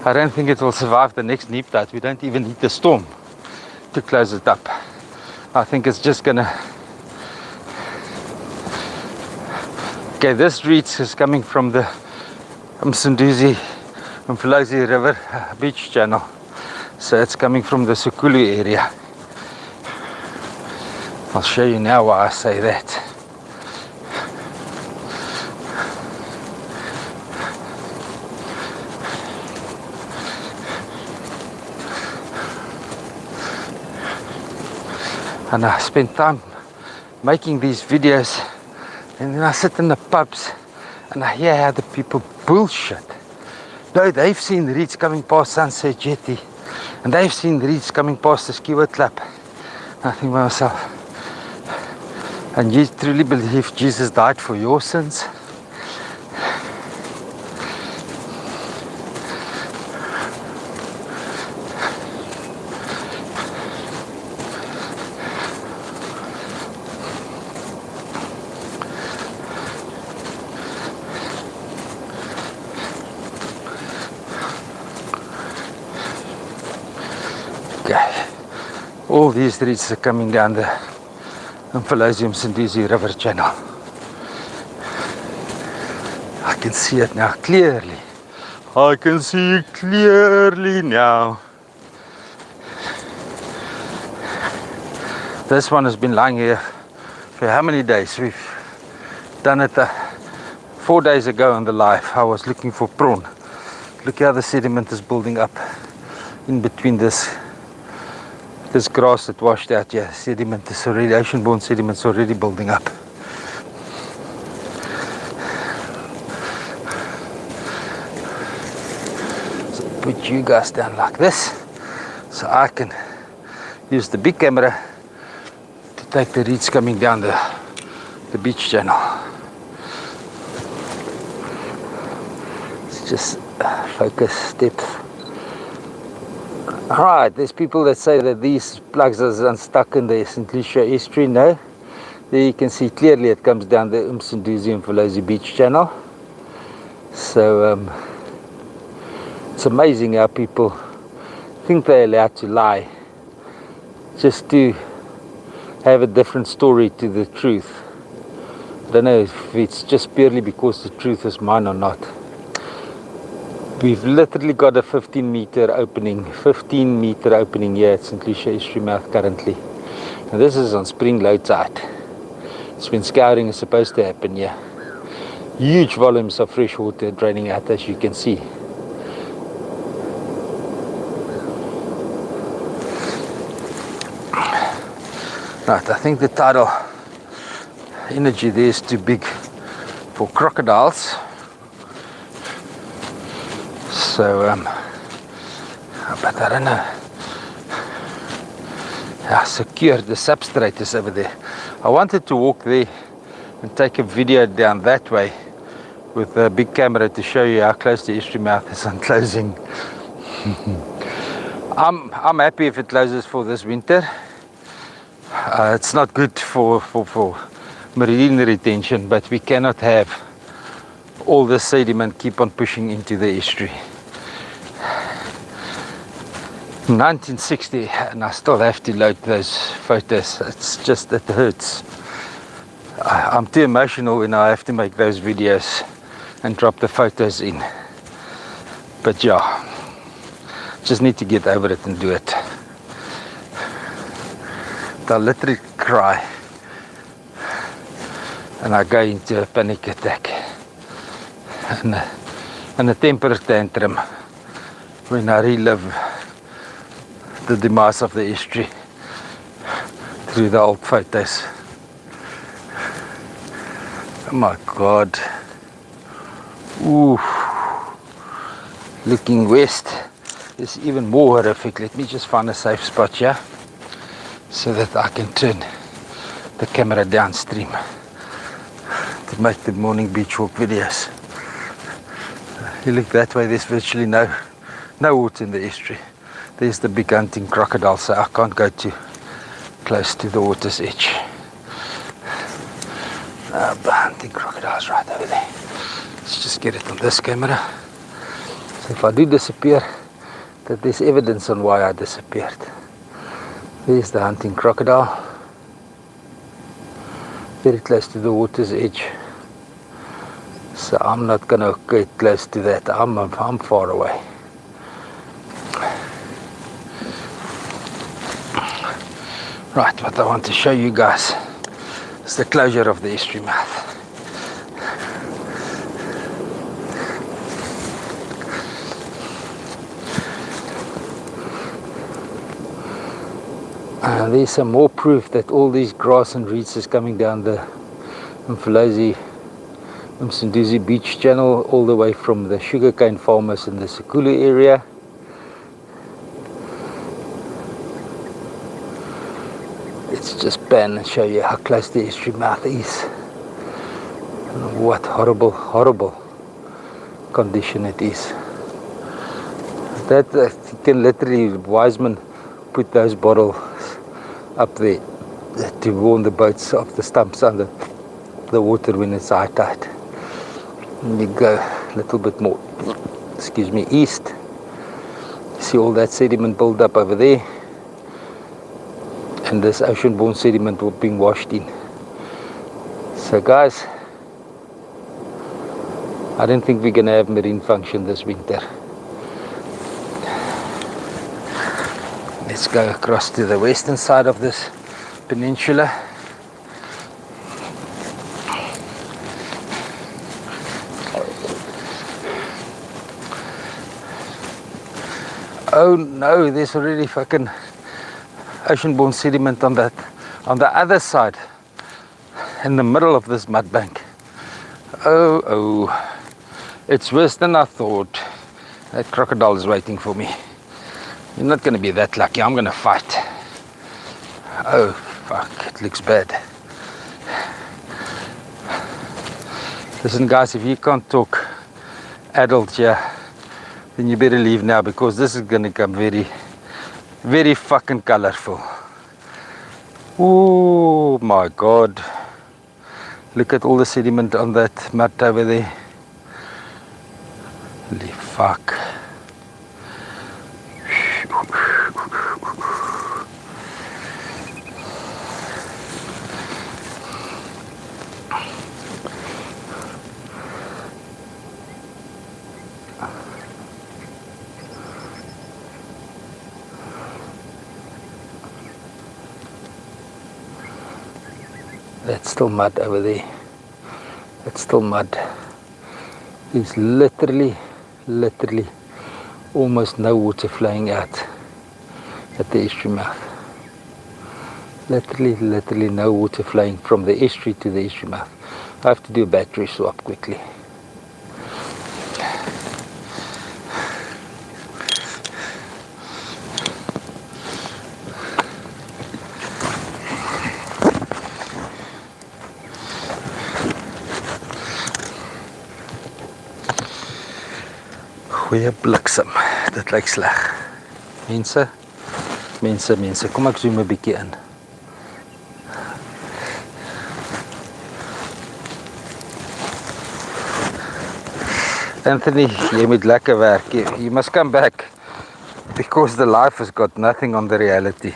I don't think it will survive the next neap tide. We don't even need the storm to close it up. I think it's just gonna... Okay, this reach is coming from the Msunduzi Mfolozi River beach channel. So it's coming from the Sukulu area. I'll show you now why I say that. And I spend time making these videos, and then I sit in the pubs and I hear how the people bullshit. No, they've seen the reeds coming past Sunset Jetty, and they've seen the reeds coming past the Skiwat Club. I think to myself, and you truly believe Jesus died for your sins? All these reeds are coming down the Mfolozi River channel. I can see it now clearly. I can see it clearly now. This one has been lying here for how many days? We've done it 4 days ago on the live. I was looking for prawn. Look how the sediment is building up in between this grass that washed out. Yeah, sediment is already, ocean-borne sediment is already building up. So put you guys down like this, so I can use the big camera to take the reeds coming down the beach channel. It's just focus, depth. Alright, there's people that say that these plugs are unstuck in the St Lucia Estuary. No, There you can see clearly it comes down the Umsunduzi and Mfolozi Beach channel. So it's amazing how people think they're allowed to lie just to have a different story to the truth. I don't know if it's just purely because the truth is mine or not. We've literally got a 15 meter opening here at St Lucia Estuary mouth currently. And this is on spring low tide. It's when scouring is supposed to happen here. Huge volumes of fresh water draining out, as you can see. Right, I think the tidal energy there is too big for crocodiles. So, but I don't know how secure the substrate is over there. I wanted to walk there and take a video down that way with a big camera to show you how close the estuary mouth is on closing. I'm happy if it closes for this winter. It's not good for marine retention, but we cannot have all the sediment keep on pushing into the estuary. 1960, and I still have to load those photos. It's just, it hurts. I'm too emotional when I have to make those videos and drop the photos in. But yeah, just need to get over it and do it. I literally cry and I go into a panic attack and a temper tantrum when I relive the demise of the estuary through the old photos. Oh my God. Ooh. Looking west is even more horrific. Let me just find a safe spot here so that I can turn the camera downstream to make the morning beach walk videos. You look that way, there's virtually no water in the estuary. There's the big hunting crocodile, so I can't go too close to the water's edge. The hunting crocodile's right over there. Let's just get it on this camera. So if I do disappear, that there's evidence on why I disappeared. There's the hunting crocodile. Very close to the water's edge. So I'm not gonna get close to that. I'm far away. Right, what I want to show you guys is the closure of the estuary mouth. And there's some more proof that all these grass and reeds is coming down the Mfolozi Umsunduzi Beach channel all the way from the sugarcane farmers in the Sekulu area. Let's just pan and show you how close the estuary mouth is. And what horrible condition it is. That you can literally, Wiseman put those bottles up there to warn the boats off the stumps under the water when it's high tide. And you go a little bit more, east. See all that sediment build up over there. And this ocean-borne sediment being washed in. So guys, I don't think we're gonna have marine function this winter. Let's go across to the western side of this peninsula. Oh no, there's already fucking ocean-borne sediment on the other side, in the middle of this mud bank. Oh, it's worse than I thought. That crocodile is waiting for me. You're not going to be that lucky. I'm going to fight. Oh fuck, it looks bad. Listen guys, if you can't talk adult here, then you better leave now, because this is going to come very fucking colorful. Oh my God. Look at all the sediment on that mud over there. Holy fuck. That's still mud over there. That's still mud. There's literally almost no water flowing out at the estuary mouth. Literally no water flowing from the estuary to the estuary mouth. I have to do a battery swap quickly. Goeie bliksem, dit lyk sleg. Mense, kom ek zoom 'n bietjie in. Anthony, jy moet lekker werk. You must come back because the life has got nothing on the reality.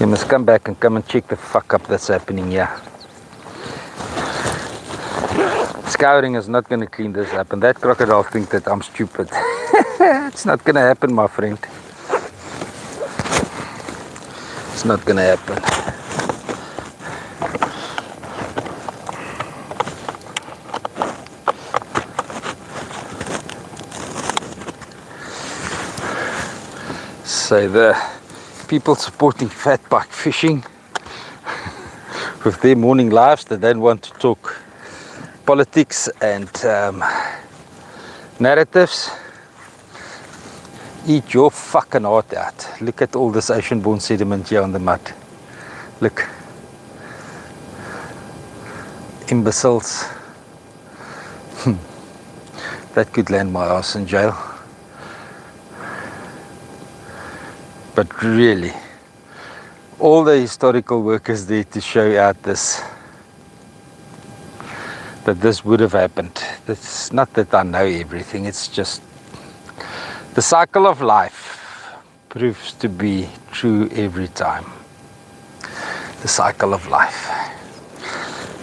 You must come back and come and check the fuck up that's happening here. Scouring is not going to clean this up, and that crocodile thinks that I'm stupid. It's not going to happen, my friend. It's not going to happen. So the people supporting fat pike fishing with their morning lives, they don't want to talk politics and narratives. Eat your fucking heart out. Look at all this ocean-borne sediment here on the mud. Look. Imbeciles. That could land my ass in jail. But really, all the historical workers there to show out this, that this would have happened. It's not that I know everything, it's just the cycle of life proves to be true every time. The cycle of life.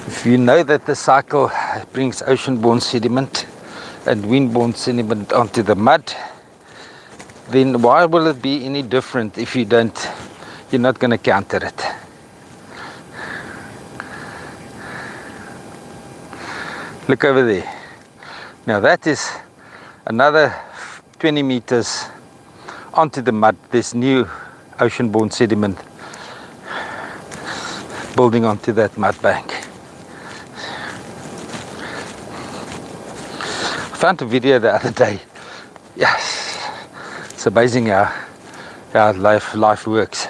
If you know that the cycle brings ocean-borne sediment and wind-borne sediment onto the mud, then why will it be any different if you're not going to counter it? Look over there. Now that is another 20 meters onto the mud. This new ocean-borne sediment building onto that mud bank. I found a video the other day. Yes. It's amazing how life works.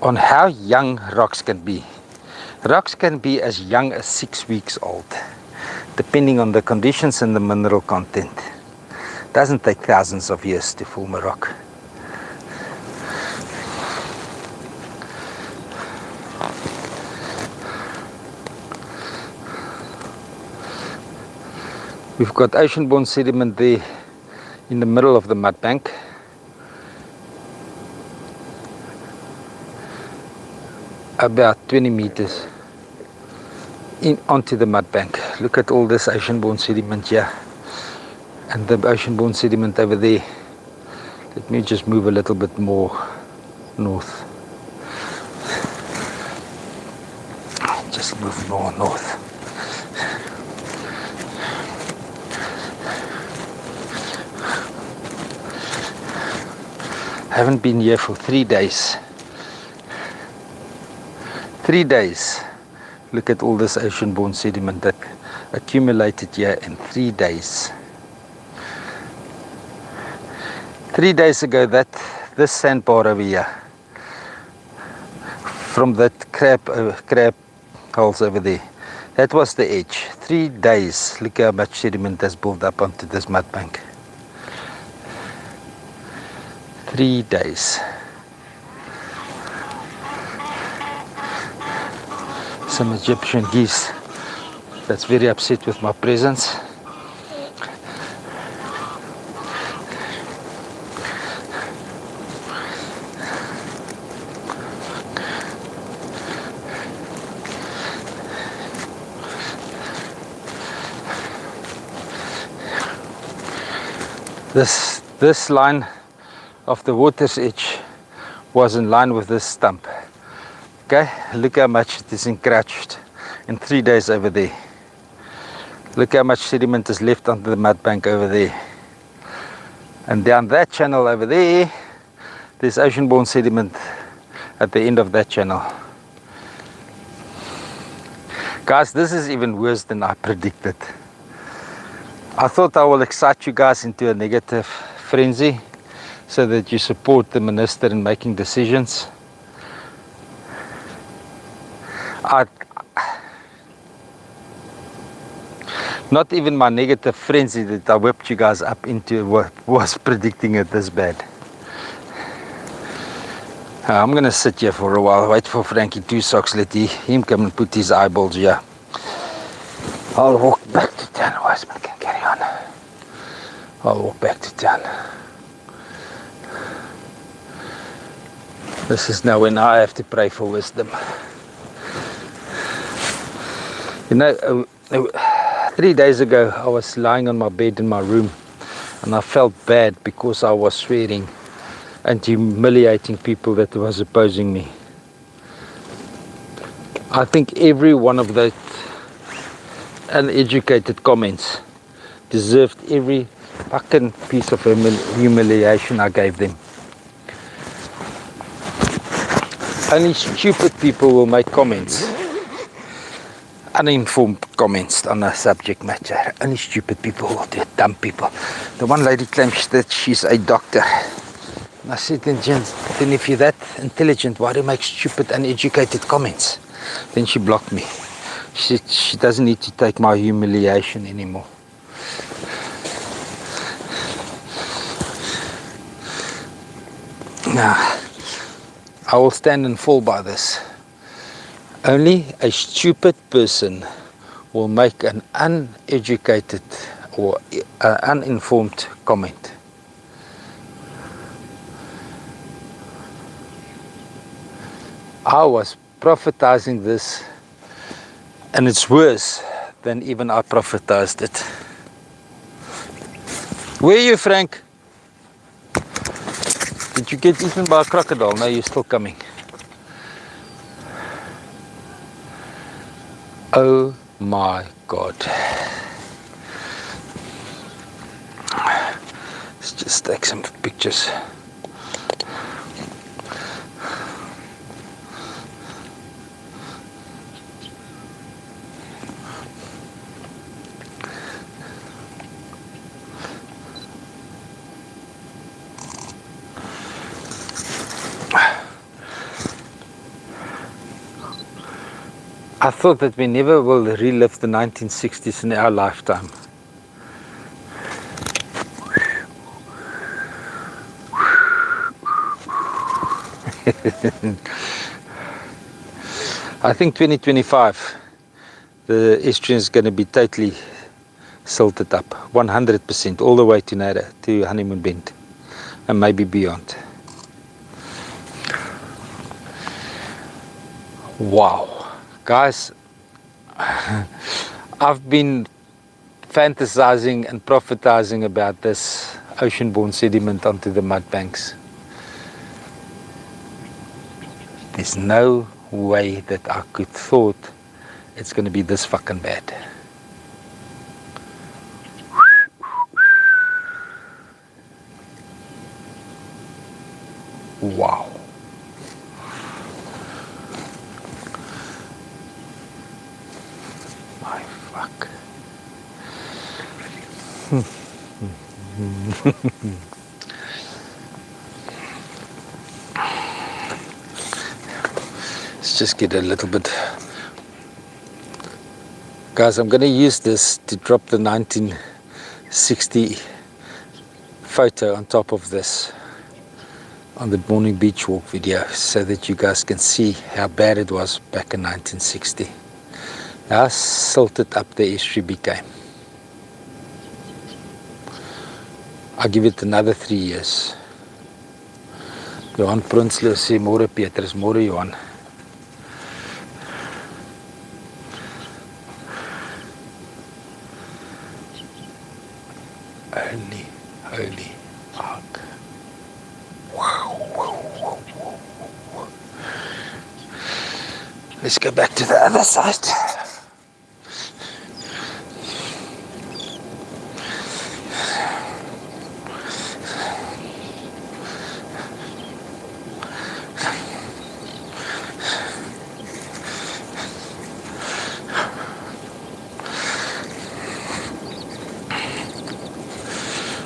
On how young rocks can be. Rocks can be as young as 6 weeks old, depending on the conditions and the mineral content. It doesn't take thousands of years to form a rock. We've got ocean-borne sediment there in the middle of the mud bank. About 20 meters onto the mud bank. Look at all this ocean-borne sediment here and the ocean-borne sediment over there. Let me just move a little bit more north. Just move more north. I haven't been here for 3 days. 3 days. Look at all this ocean-borne sediment that accumulated here in 3 days. 3 days ago, this sandbar over here, from that crab holes over there, that was the edge. 3 days. Look how much sediment has built up onto this mud bank. 3 days. some Egyptian geese that's very upset with my presence. This line of the water's edge was in line with this stump. Okay, look how much it is encroached in 3 days over there. Look how much sediment is left onto the mud bank over there. And down that channel over there, there's ocean-borne sediment at the end of that channel. Guys, this is even worse than I predicted. I thought I will excite you guys into a negative frenzy so that you support the minister in making decisions. Not even my negative frenzy that I whipped you guys up into was predicting it this bad. I'm gonna sit here for a while, wait for Frankie Two Socks, let him come and put his eyeballs here. I'll walk back to town. Wiseman can carry on. I'll walk back to town. This is now when I have to pray for wisdom. You know, 3 days ago I was lying on my bed in my room and I felt bad because I was swearing and humiliating people that was opposing me. I think every one of those uneducated comments deserved every fucking piece of humiliation I gave them. Only stupid people will make comments, uninformed comments on a subject matter. Only stupid people will do it, dumb people. The one lady claims that she's a doctor. And I said, then if you're that intelligent, why do you make stupid, uneducated comments? Then she blocked me. She said she doesn't need to take my humiliation anymore. Now, I will stand and fall by this. Only a stupid person will make an uneducated or uninformed comment. I was prophetizing this, and it's worse than even I prophetized it. Where are you, Frank? Did you get eaten by a crocodile? No, you're still coming. Oh my God. Let's just take some pictures. I thought that we never will relive the 1960s in our lifetime. I think 2025, the estuary is going to be totally silted up, 100%, all the way to Nada, to Honeymoon Bend, and maybe beyond. Wow. Guys, I've been fantasizing and prophetizing about this ocean-borne sediment onto the mud banks. There's no way that I could thought it's going to be this fucking bad. Wow. My fuck. Let's just get a little bit. Guys, I'm going to use this to drop the 1960 photo on top of this on the morning beach walk video so that you guys can see how bad it was back in 1960. How silted up the estuary became. I'll give it another 3 years. Johan Prinsloo sê môre Petrus, môre Johan. Holy ark. Let's go back to the other side.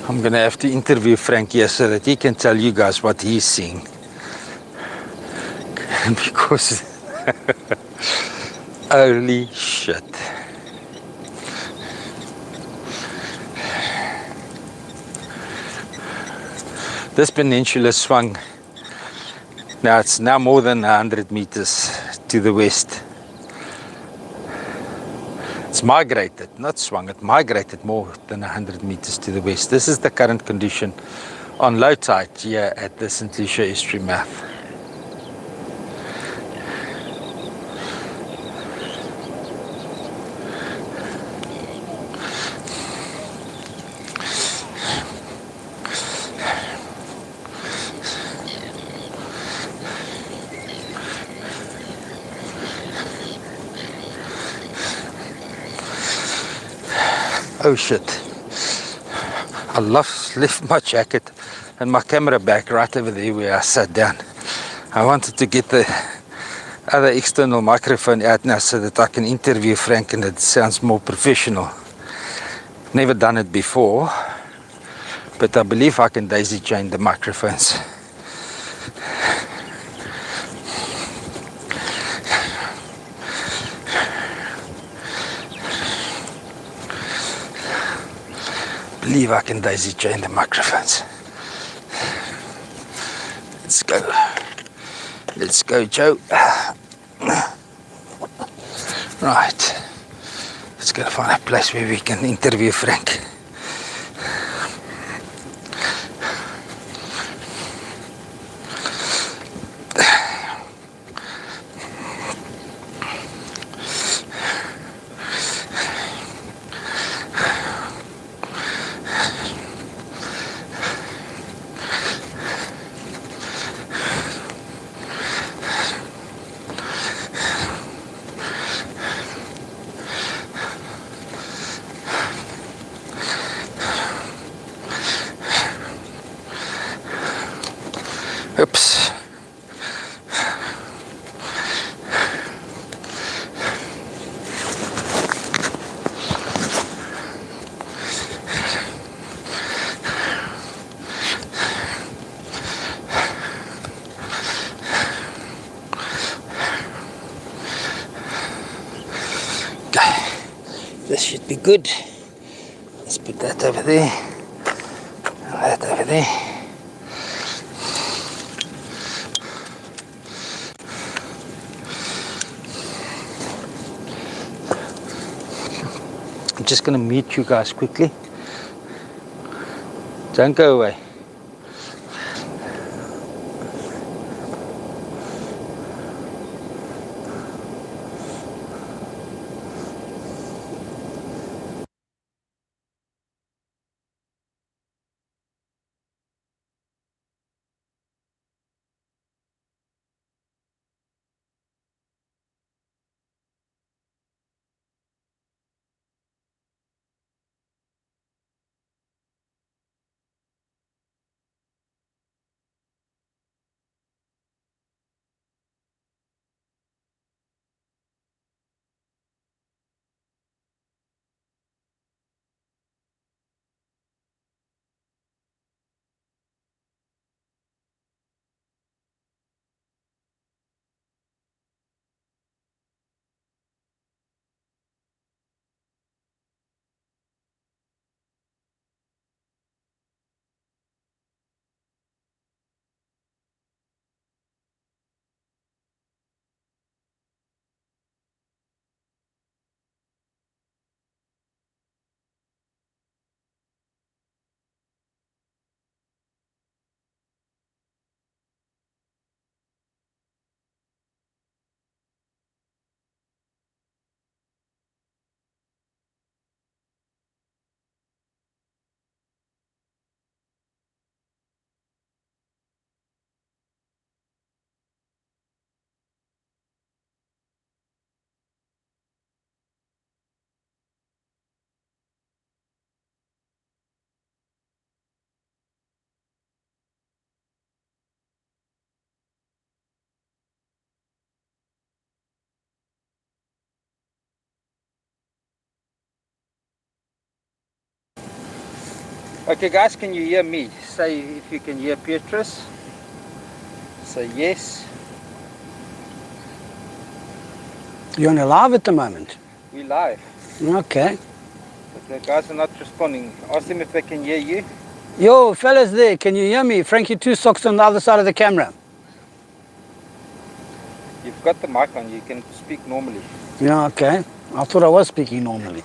I'm going to have to interview Frank here so that he can tell you guys what he's seeing. Because holy shit. This peninsula swung. Now it's now more than 100 meters to the west. It's migrated, not swung, it migrated more than 100 meters to the west. This is the current condition on low tide here at the St Lucia Estuary mouth. Oh shit, I left my jacket and my camera bag right over there where I sat down. I wanted to get the other external microphone out now so that I can interview Frank and it sounds more professional. Never done it before, but I believe I can daisy chain the microphones. Believe I can daisy chain the microphones. Let's go. Let's go, Joe. Right. Let's go find a place where we can interview Frank. Oops. Okay, this should be good. Let's put that over there, that over there. I'm just going to mute you guys quickly. Don't go away. Okay guys, can you hear me? Say if you can hear Petrus. Say yes. You're on a live at the moment? We live. Okay. But the guys are not responding. Ask them if they can hear you. Yo, fellas there, can you hear me? Frankie Two Socks on the other side of the camera. You've got the mic on, you can speak normally. Yeah, okay. I thought I was speaking normally.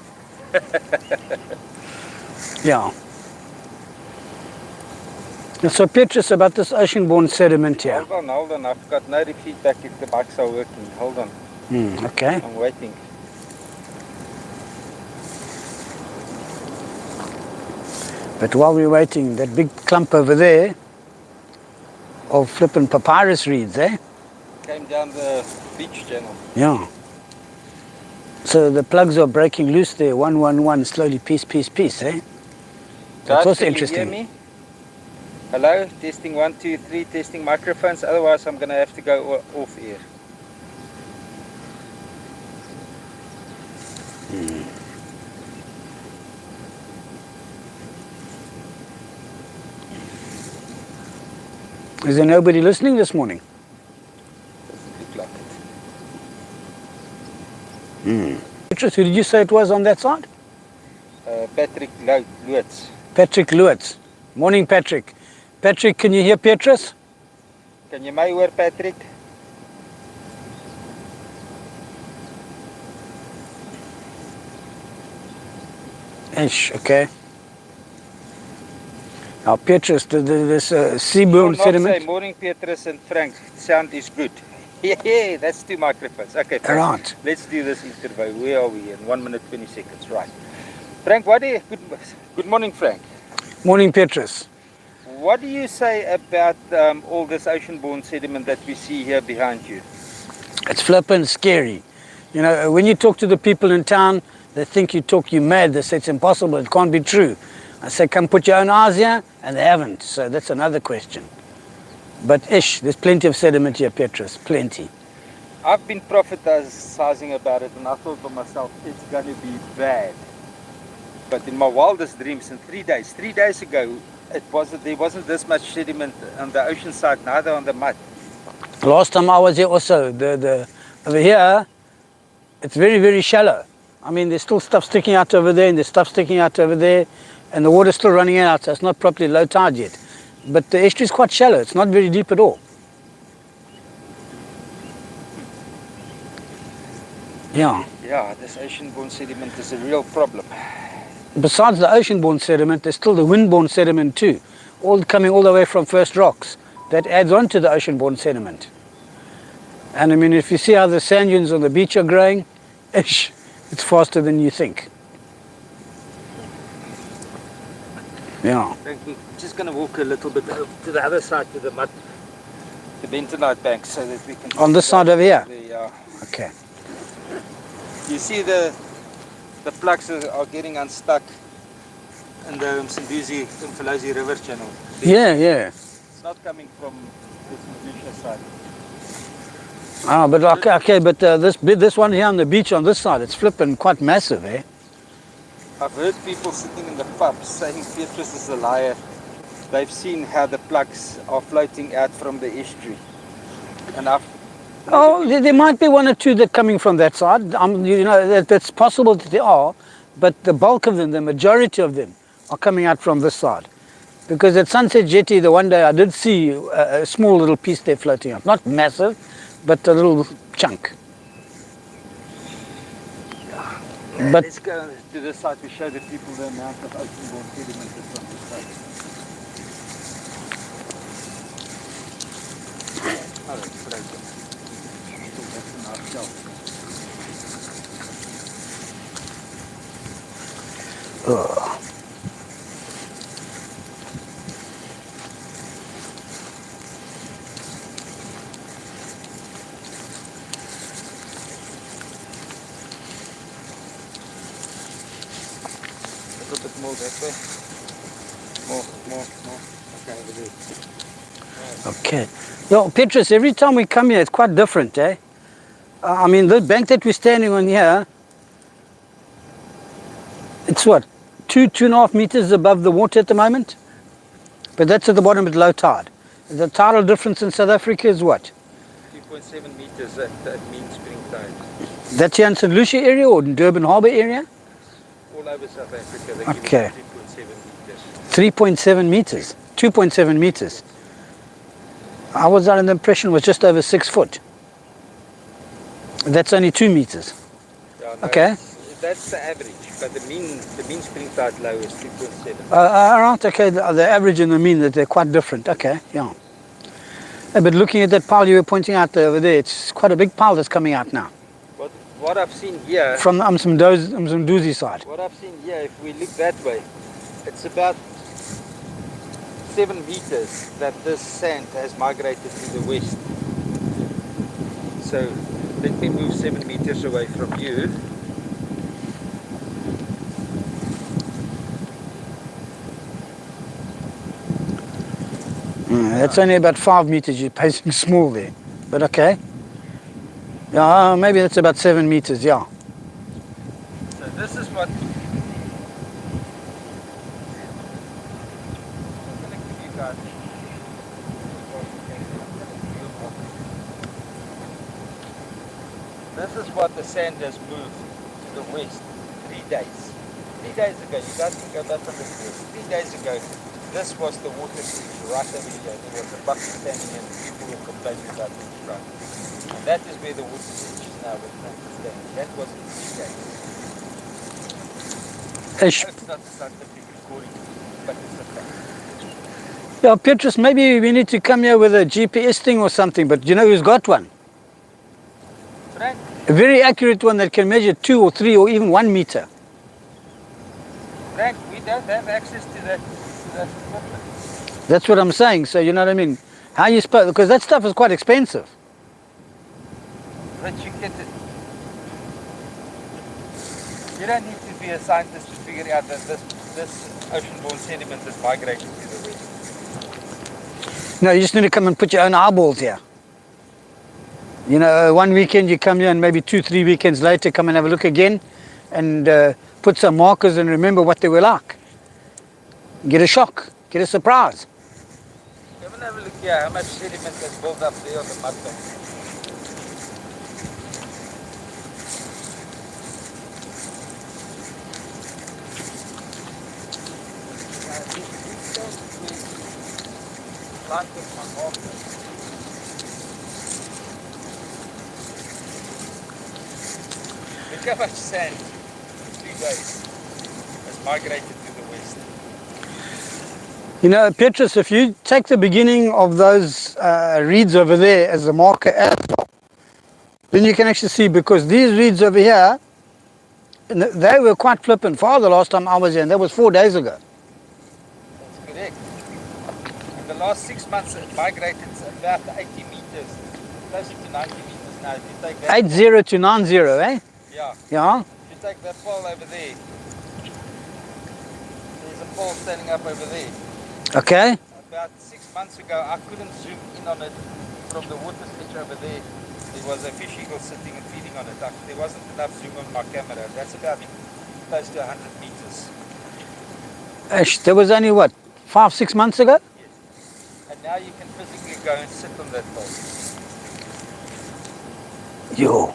Yeah. And so Petrus, about this ocean-borne sediment here. Hold on. I've got no feedback if the mics are working. Hold on. Okay. I'm waiting. But while we're waiting, that big clump over there of flippin' papyrus reeds, eh? Came down the beach channel. Yeah. So the plugs are breaking loose there, one, slowly, piece, eh? That's also interesting. Can you hear me? Hello, testing 1, 2, 3, testing microphones. Otherwise, I'm going to have to go off air. Is there nobody listening this morning? Doesn't look like it. Petrus, who did you say it was on that side? Patrick Lutz. Patrick Lutz. Morning, Patrick. Patrick, can you hear Petrus? Can you my hear Patrick? Ish, okay. Now, Petrus, this seaborne sediment. Say morning, Petrus and Frank. Sound is good. Yeah, that's 2 microphones. Okay, Frank, Right. let's do this interview. Where are we? In 1 minute, 20 seconds. Right. Frank, good morning, Frank. Morning, Petrus. What do you say about all this ocean-borne sediment that we see here behind you? It's flippin' scary. You know, when you talk to the people in town, they think you mad. They say it's impossible, it can't be true. I say, come put your own eyes here, and they haven't. So that's another question. But ish, there's plenty of sediment here, Petrus, plenty. I've been prophesizing about it, and I thought to myself, it's going to be bad. But in my wildest dreams, in 3 days ago, there wasn't this much sediment on the ocean side, neither on the mud. Last time I was here also, over here, it's very, very shallow. I mean, there's still stuff sticking out over there, and there's stuff sticking out over there, and the water's still running out, so it's not properly low tide yet. But the estuary is quite shallow, it's not very deep at all. Yeah. Yeah, this ocean-borne sediment is a real problem. Besides the ocean-borne sediment, there's still the wind-borne sediment too, all coming all the way from First Rocks. That adds on to the ocean-borne sediment. And I mean, if you see how the sand dunes on the beach are growing, it's faster than you think. Yeah. We're just going to walk a little bit to the other side, to the mud, the bentonite bank, so that we can... On this side over here? Yeah. Okay. You see the plugs are getting unstuck in the St Lucia River channel. Yeah. It's not coming from the St Lucia side. Ah, but okay, but this one here on the beach on this side, it's flipping quite massive, eh? I've heard people sitting in the pub saying Petrus is a liar. They've seen how the plugs are floating out from the estuary. And there might be 1 or 2 that are coming from that side. You know, that's possible that there are, but the bulk of them, the majority of them, are coming out from this side. Because at Sunset Jetty, the one day I did see a small little piece there floating up. Not massive, but a little chunk. But let's go to this side to show the people the amount of ocean-borne sediment that's on this side. Oh, that's broken. I thought that's an ourselves. A little bit more that way. More. Okay, over there. okay. Yo, Petrus, every time we come here, it's quite different, eh? I mean, the bank that we're standing on here, it's what, 2.5 meters above the water at the moment. But that's at the bottom at low tide. The tidal difference in South Africa is what? 2.7 meters at mean spring tide. That's here in St Lucia area or in Durban Harbour area? All over South Africa, they give Okay. us 3.7 meters. 3.7 meters, 2.7 meters. I was under the impression it was just over 6 foot. That's only 2 meters. Yeah, no, Okay. That's the average, but the mean spring tide low is 3.7. Right, okay, the average and the mean, that they're quite different. Okay, yeah. But looking at that pile you were pointing out over there, it's quite a big pile that's coming out now. What I've seen here, From the Mdoozy side. what I've seen here, if we look that way, it's about 7 meters that this sand has migrated to the west. So let me move 7 meters away from you. That's only about 5 meters, you're pacing small there. But okay. Yeah, maybe that's about 7 meters, yeah. So this is what... I'm going to give you guys... This is what the sand has moved to the west 3 days. 3 days ago, you guys can go back on this list. 3 days ago, this was the water street right over here. There was a bucket standing in, people were complaining about the run. And that is where the water street is now with standing. That was in 3 days. It's not a scientific recording, but it's a fact. Yeah, Petrus, maybe we need to come here with a GPS thing or something, but you know who's got one? Frank? A very accurate one that can measure 2 or 3 or even 1 meter. Frank, we don't have access to that equipment. That's what I'm saying, so you know what I mean? How you suppose, because that stuff is quite expensive. But you get it. You don't need to be a scientist to figure out that this ocean-borne sediment is migrating to the west. No, you just need to come and put your own eyeballs here. You know, one weekend you come here and maybe 2-3 weekends later come and have a look again and put some markers and remember what they were like. Get a shock, get a surprise. Come and have a look here, how much sediment has built up there on the mudbank. Look how much sand in 2 days has migrated to the west. You know, Petrus, if you take the beginning of those reeds over there as a marker as well, then you can actually see, because these reeds over here, they were quite flippant far the last time I was here, and that was 4 days ago. That's correct. In the last 6 months it migrated about 80 meters, closer to 90 meters now. If you take that 80 to 90, eh? Yeah. Yeah. If you take that pole over there, there's a pole standing up over there. Okay. About 6 months ago, I couldn't zoom in on it from the water switch over there. There was a fish eagle sitting and feeding on it. There wasn't enough zoom on my camera. That's about close to 100 meters. That was only what, 5-6 months ago? Yes. And now you can physically go and sit on that pole. Yo.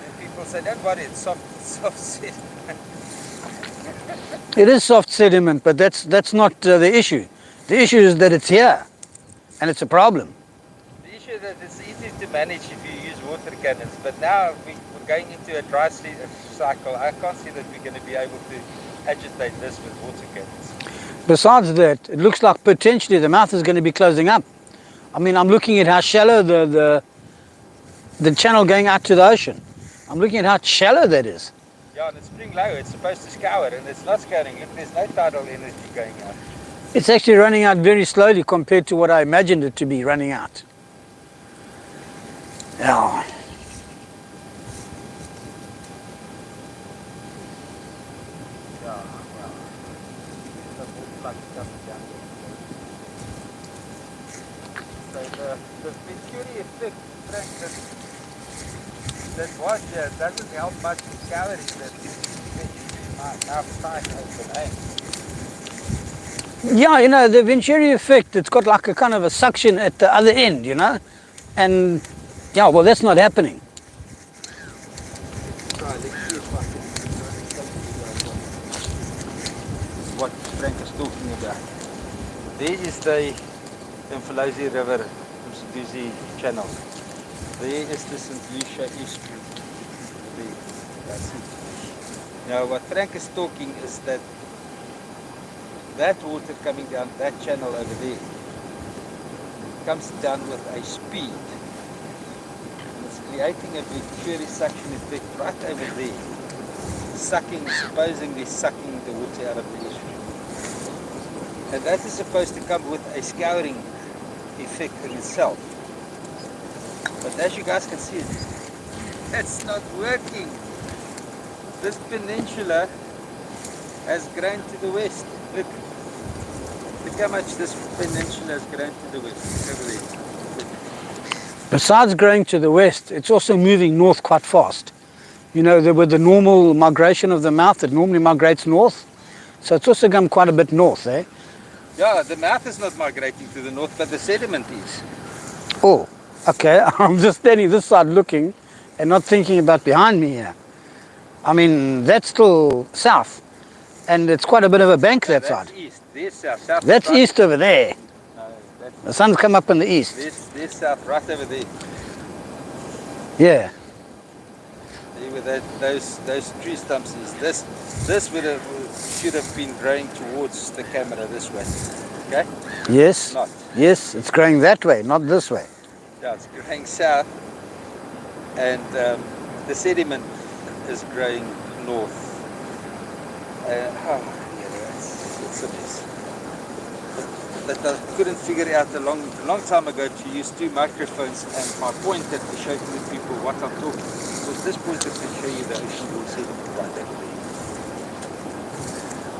And people say, don't worry, it's soft sediment. It is soft sediment, but that's not the issue. The issue is that it's here, and it's a problem. The issue is that it's easy to manage if you use water cannons, but now we're going into a dry cycle. I can't see that we're going to be able to agitate this with water cannons. Besides that, it looks like potentially the mouth is going to be closing up. I mean, I'm looking at how shallow the channel going out to the ocean. I'm looking at how shallow that is. Yeah, and it's spring low. It's supposed to scour, and it's not scouring. Look, there's no tidal energy going out. It's actually running out very slowly compared to what I imagined it to be running out. Yeah. So the Estuary effect, Frank, that was here doesn't help much in scouring. That Yeah, you know, the Venturi effect, it's got like a kind of a suction at the other end, you know? And, yeah, well, that's not happening. What Frank is talking about. There is the Lucia River, Sediment channel. There is the St Lucia Experience. That's it. Now what Frank is talking is that water coming down that channel over there comes down with a speed. And it's creating a Venturi suction effect right over there. Supposedly sucking the water out of the estuary. And that is supposed to come with a scouring effect in itself. But as you guys can see, it's not working. This peninsula has grown to the west. Look how much this peninsula has grown to the west. Over there. Besides growing to the west, it's also moving north quite fast. You know, with the normal migration of the mouth, it normally migrates north. So it's also come quite a bit north, eh? Yeah, the mouth is not migrating to the north, but the sediment is. Oh, okay. I'm just standing this side looking and not thinking about behind me here. I mean, that's still south. And it's quite a bit of a bank, that side. That's east. There's south. South That's right. east over there. No, that's The sun's come up in the east. there's south right over there. Yeah. There were those tree stumps is. This should have been growing towards the camera this way. Okay? Yes. Not. Yes, it's growing that way, not this way. Yeah, it's growing south, and the sediment is growing north. It's a mess. But I couldn't figure out a long time ago to use two microphones and my pointer to show to the people what I'm talking. Because this pointer can show you the ocean wall sediment right over there.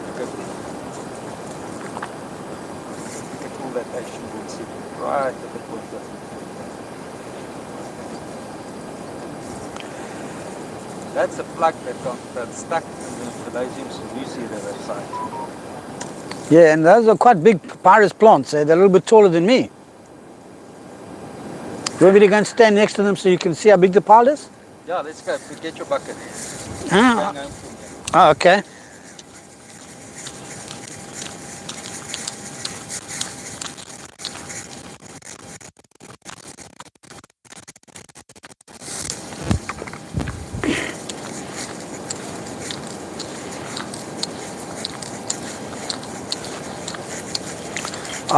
Look over there. Look at all that ocean wall sediment right at the pointer. That's a plug that's stuck in the St Lucia River side. Yeah, and those are quite big papyrus plants. Eh? They're a little bit taller than me. You want me to go and stand next to them so you can see how big the pile is? Yeah, let's go. Get your bucket. Ah, oh, okay.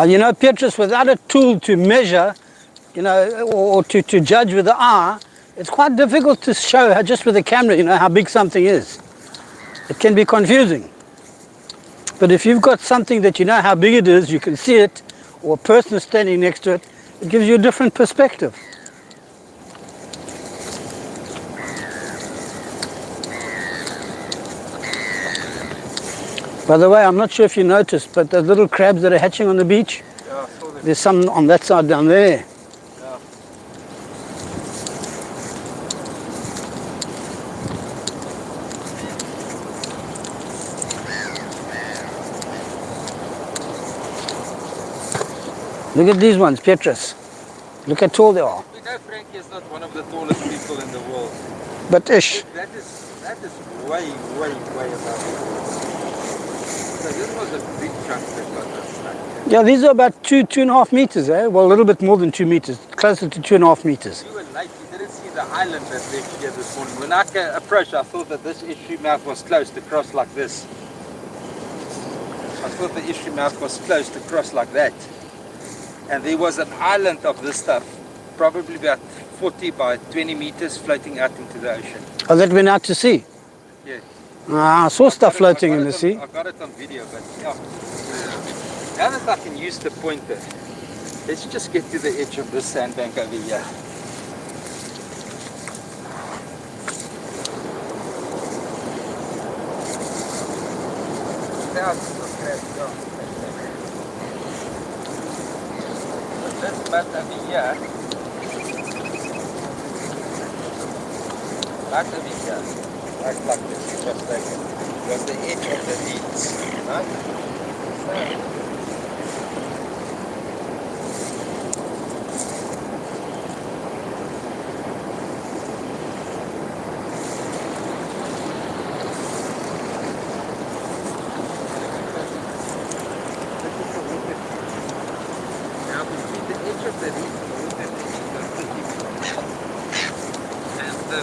You know, Petrus, without a tool to measure, you know, or to judge with the eye, it's quite difficult to show just with the camera, you know, how big something is. It can be confusing. But if you've got something that you know how big it is, you can see it, or a person standing next to it, it gives you a different perspective. By the way, I'm not sure if you noticed, but the little crabs that are hatching on the beach, Yeah, I saw them. there's some on that side down there. Yeah. Look at these ones, Petrus. Look how tall they are. We know Frankie is not one of the tallest people in the world. But ish. That is way above. So this was a big chunk that got us stuck. Yeah, these are about 2.5 meters, eh? Well, a little bit more than 2 meters, closer to 2.5 meters. You were late. You didn't see the island that left here this morning. When I approached, I thought that this estuary mouth was closed across like this. I thought the estuary mouth was closed across like that. And there was an island of this stuff, probably about 40 by 20 meters floating out into the ocean. Oh, that went out to sea? Yeah. I saw stuff floating in the sea. I got it on video, but yeah. Now that I can use the pointer, let's just get to the edge of this sandbank over here. Now it's still crashed down. This mud over here, right over here, like this, you just take it. Because the edge of the reeds, right? So,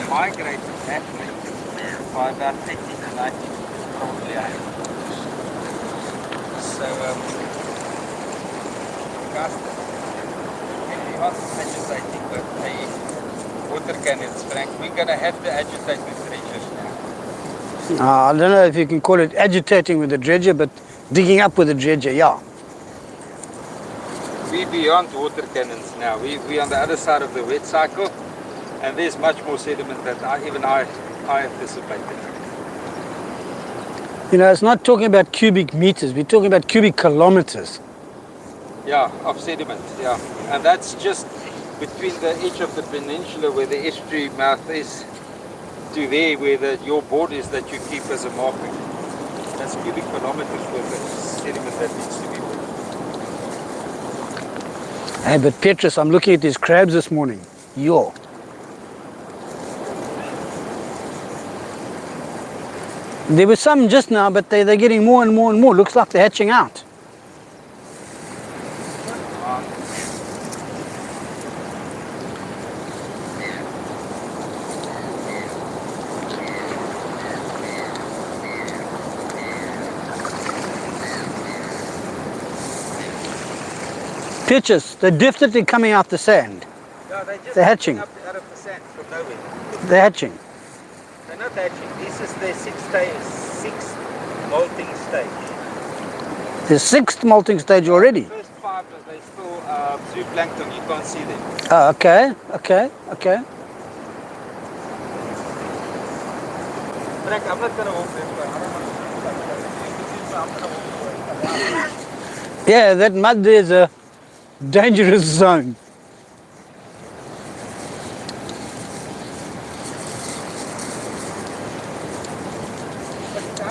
migrate naturally by about 18 to 19 probably. So, Custom, when we are agitating with a water cannons, Frank, we're going to have to agitate with dredgers now. I don't know if you can call it agitating with the dredger, but digging up with the dredger, yeah. We're beyond water cannons now. We're on the other side of the wet cycle, and there's much more sediment than even I anticipated. You know, it's not talking about cubic meters, we're talking about cubic kilometers. Yeah, of sediment, yeah. And that's just between the edge of the peninsula where the estuary mouth is to there where your board is that you keep as a marker. That's cubic kilometers worth of sediment that needs to be moved. Hey, but Petrus, I'm looking at these crabs this morning. Yo. There were some just now, but they're getting more and more and more. Looks like they're hatching out. Petrus, they're definitely coming out the sand. Yeah, they're hatching. Up out of the sand from nowhere. They're hatching. They're not hatching. This is their sixth molting stage. The sixth molting stage already. The first 5, they still zooplankton. You can't see them. Oh, okay, okay, okay. Frank, I'm not going to walk this way. I don't want to I'm going to walk away. Yeah, that mud there is a dangerous zone.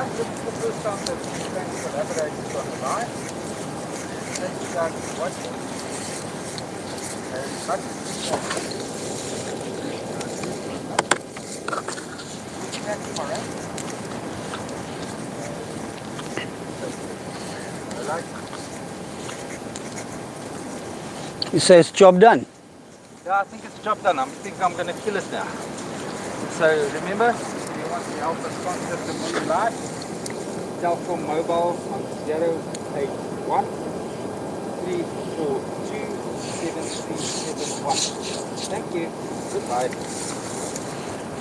This is the first time that we've collaborated on the line. Thank you guys for watching. Much appreciated. Back tomorrow. You say it's job done? Yeah, I think it's job done. I think I'm going to kill it now. So remember, if you want to help us sponsor the Moon Life, Telkom Mobile on 081 342 7371. Thank you. Goodbye.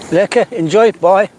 Lekker, enjoy, bye.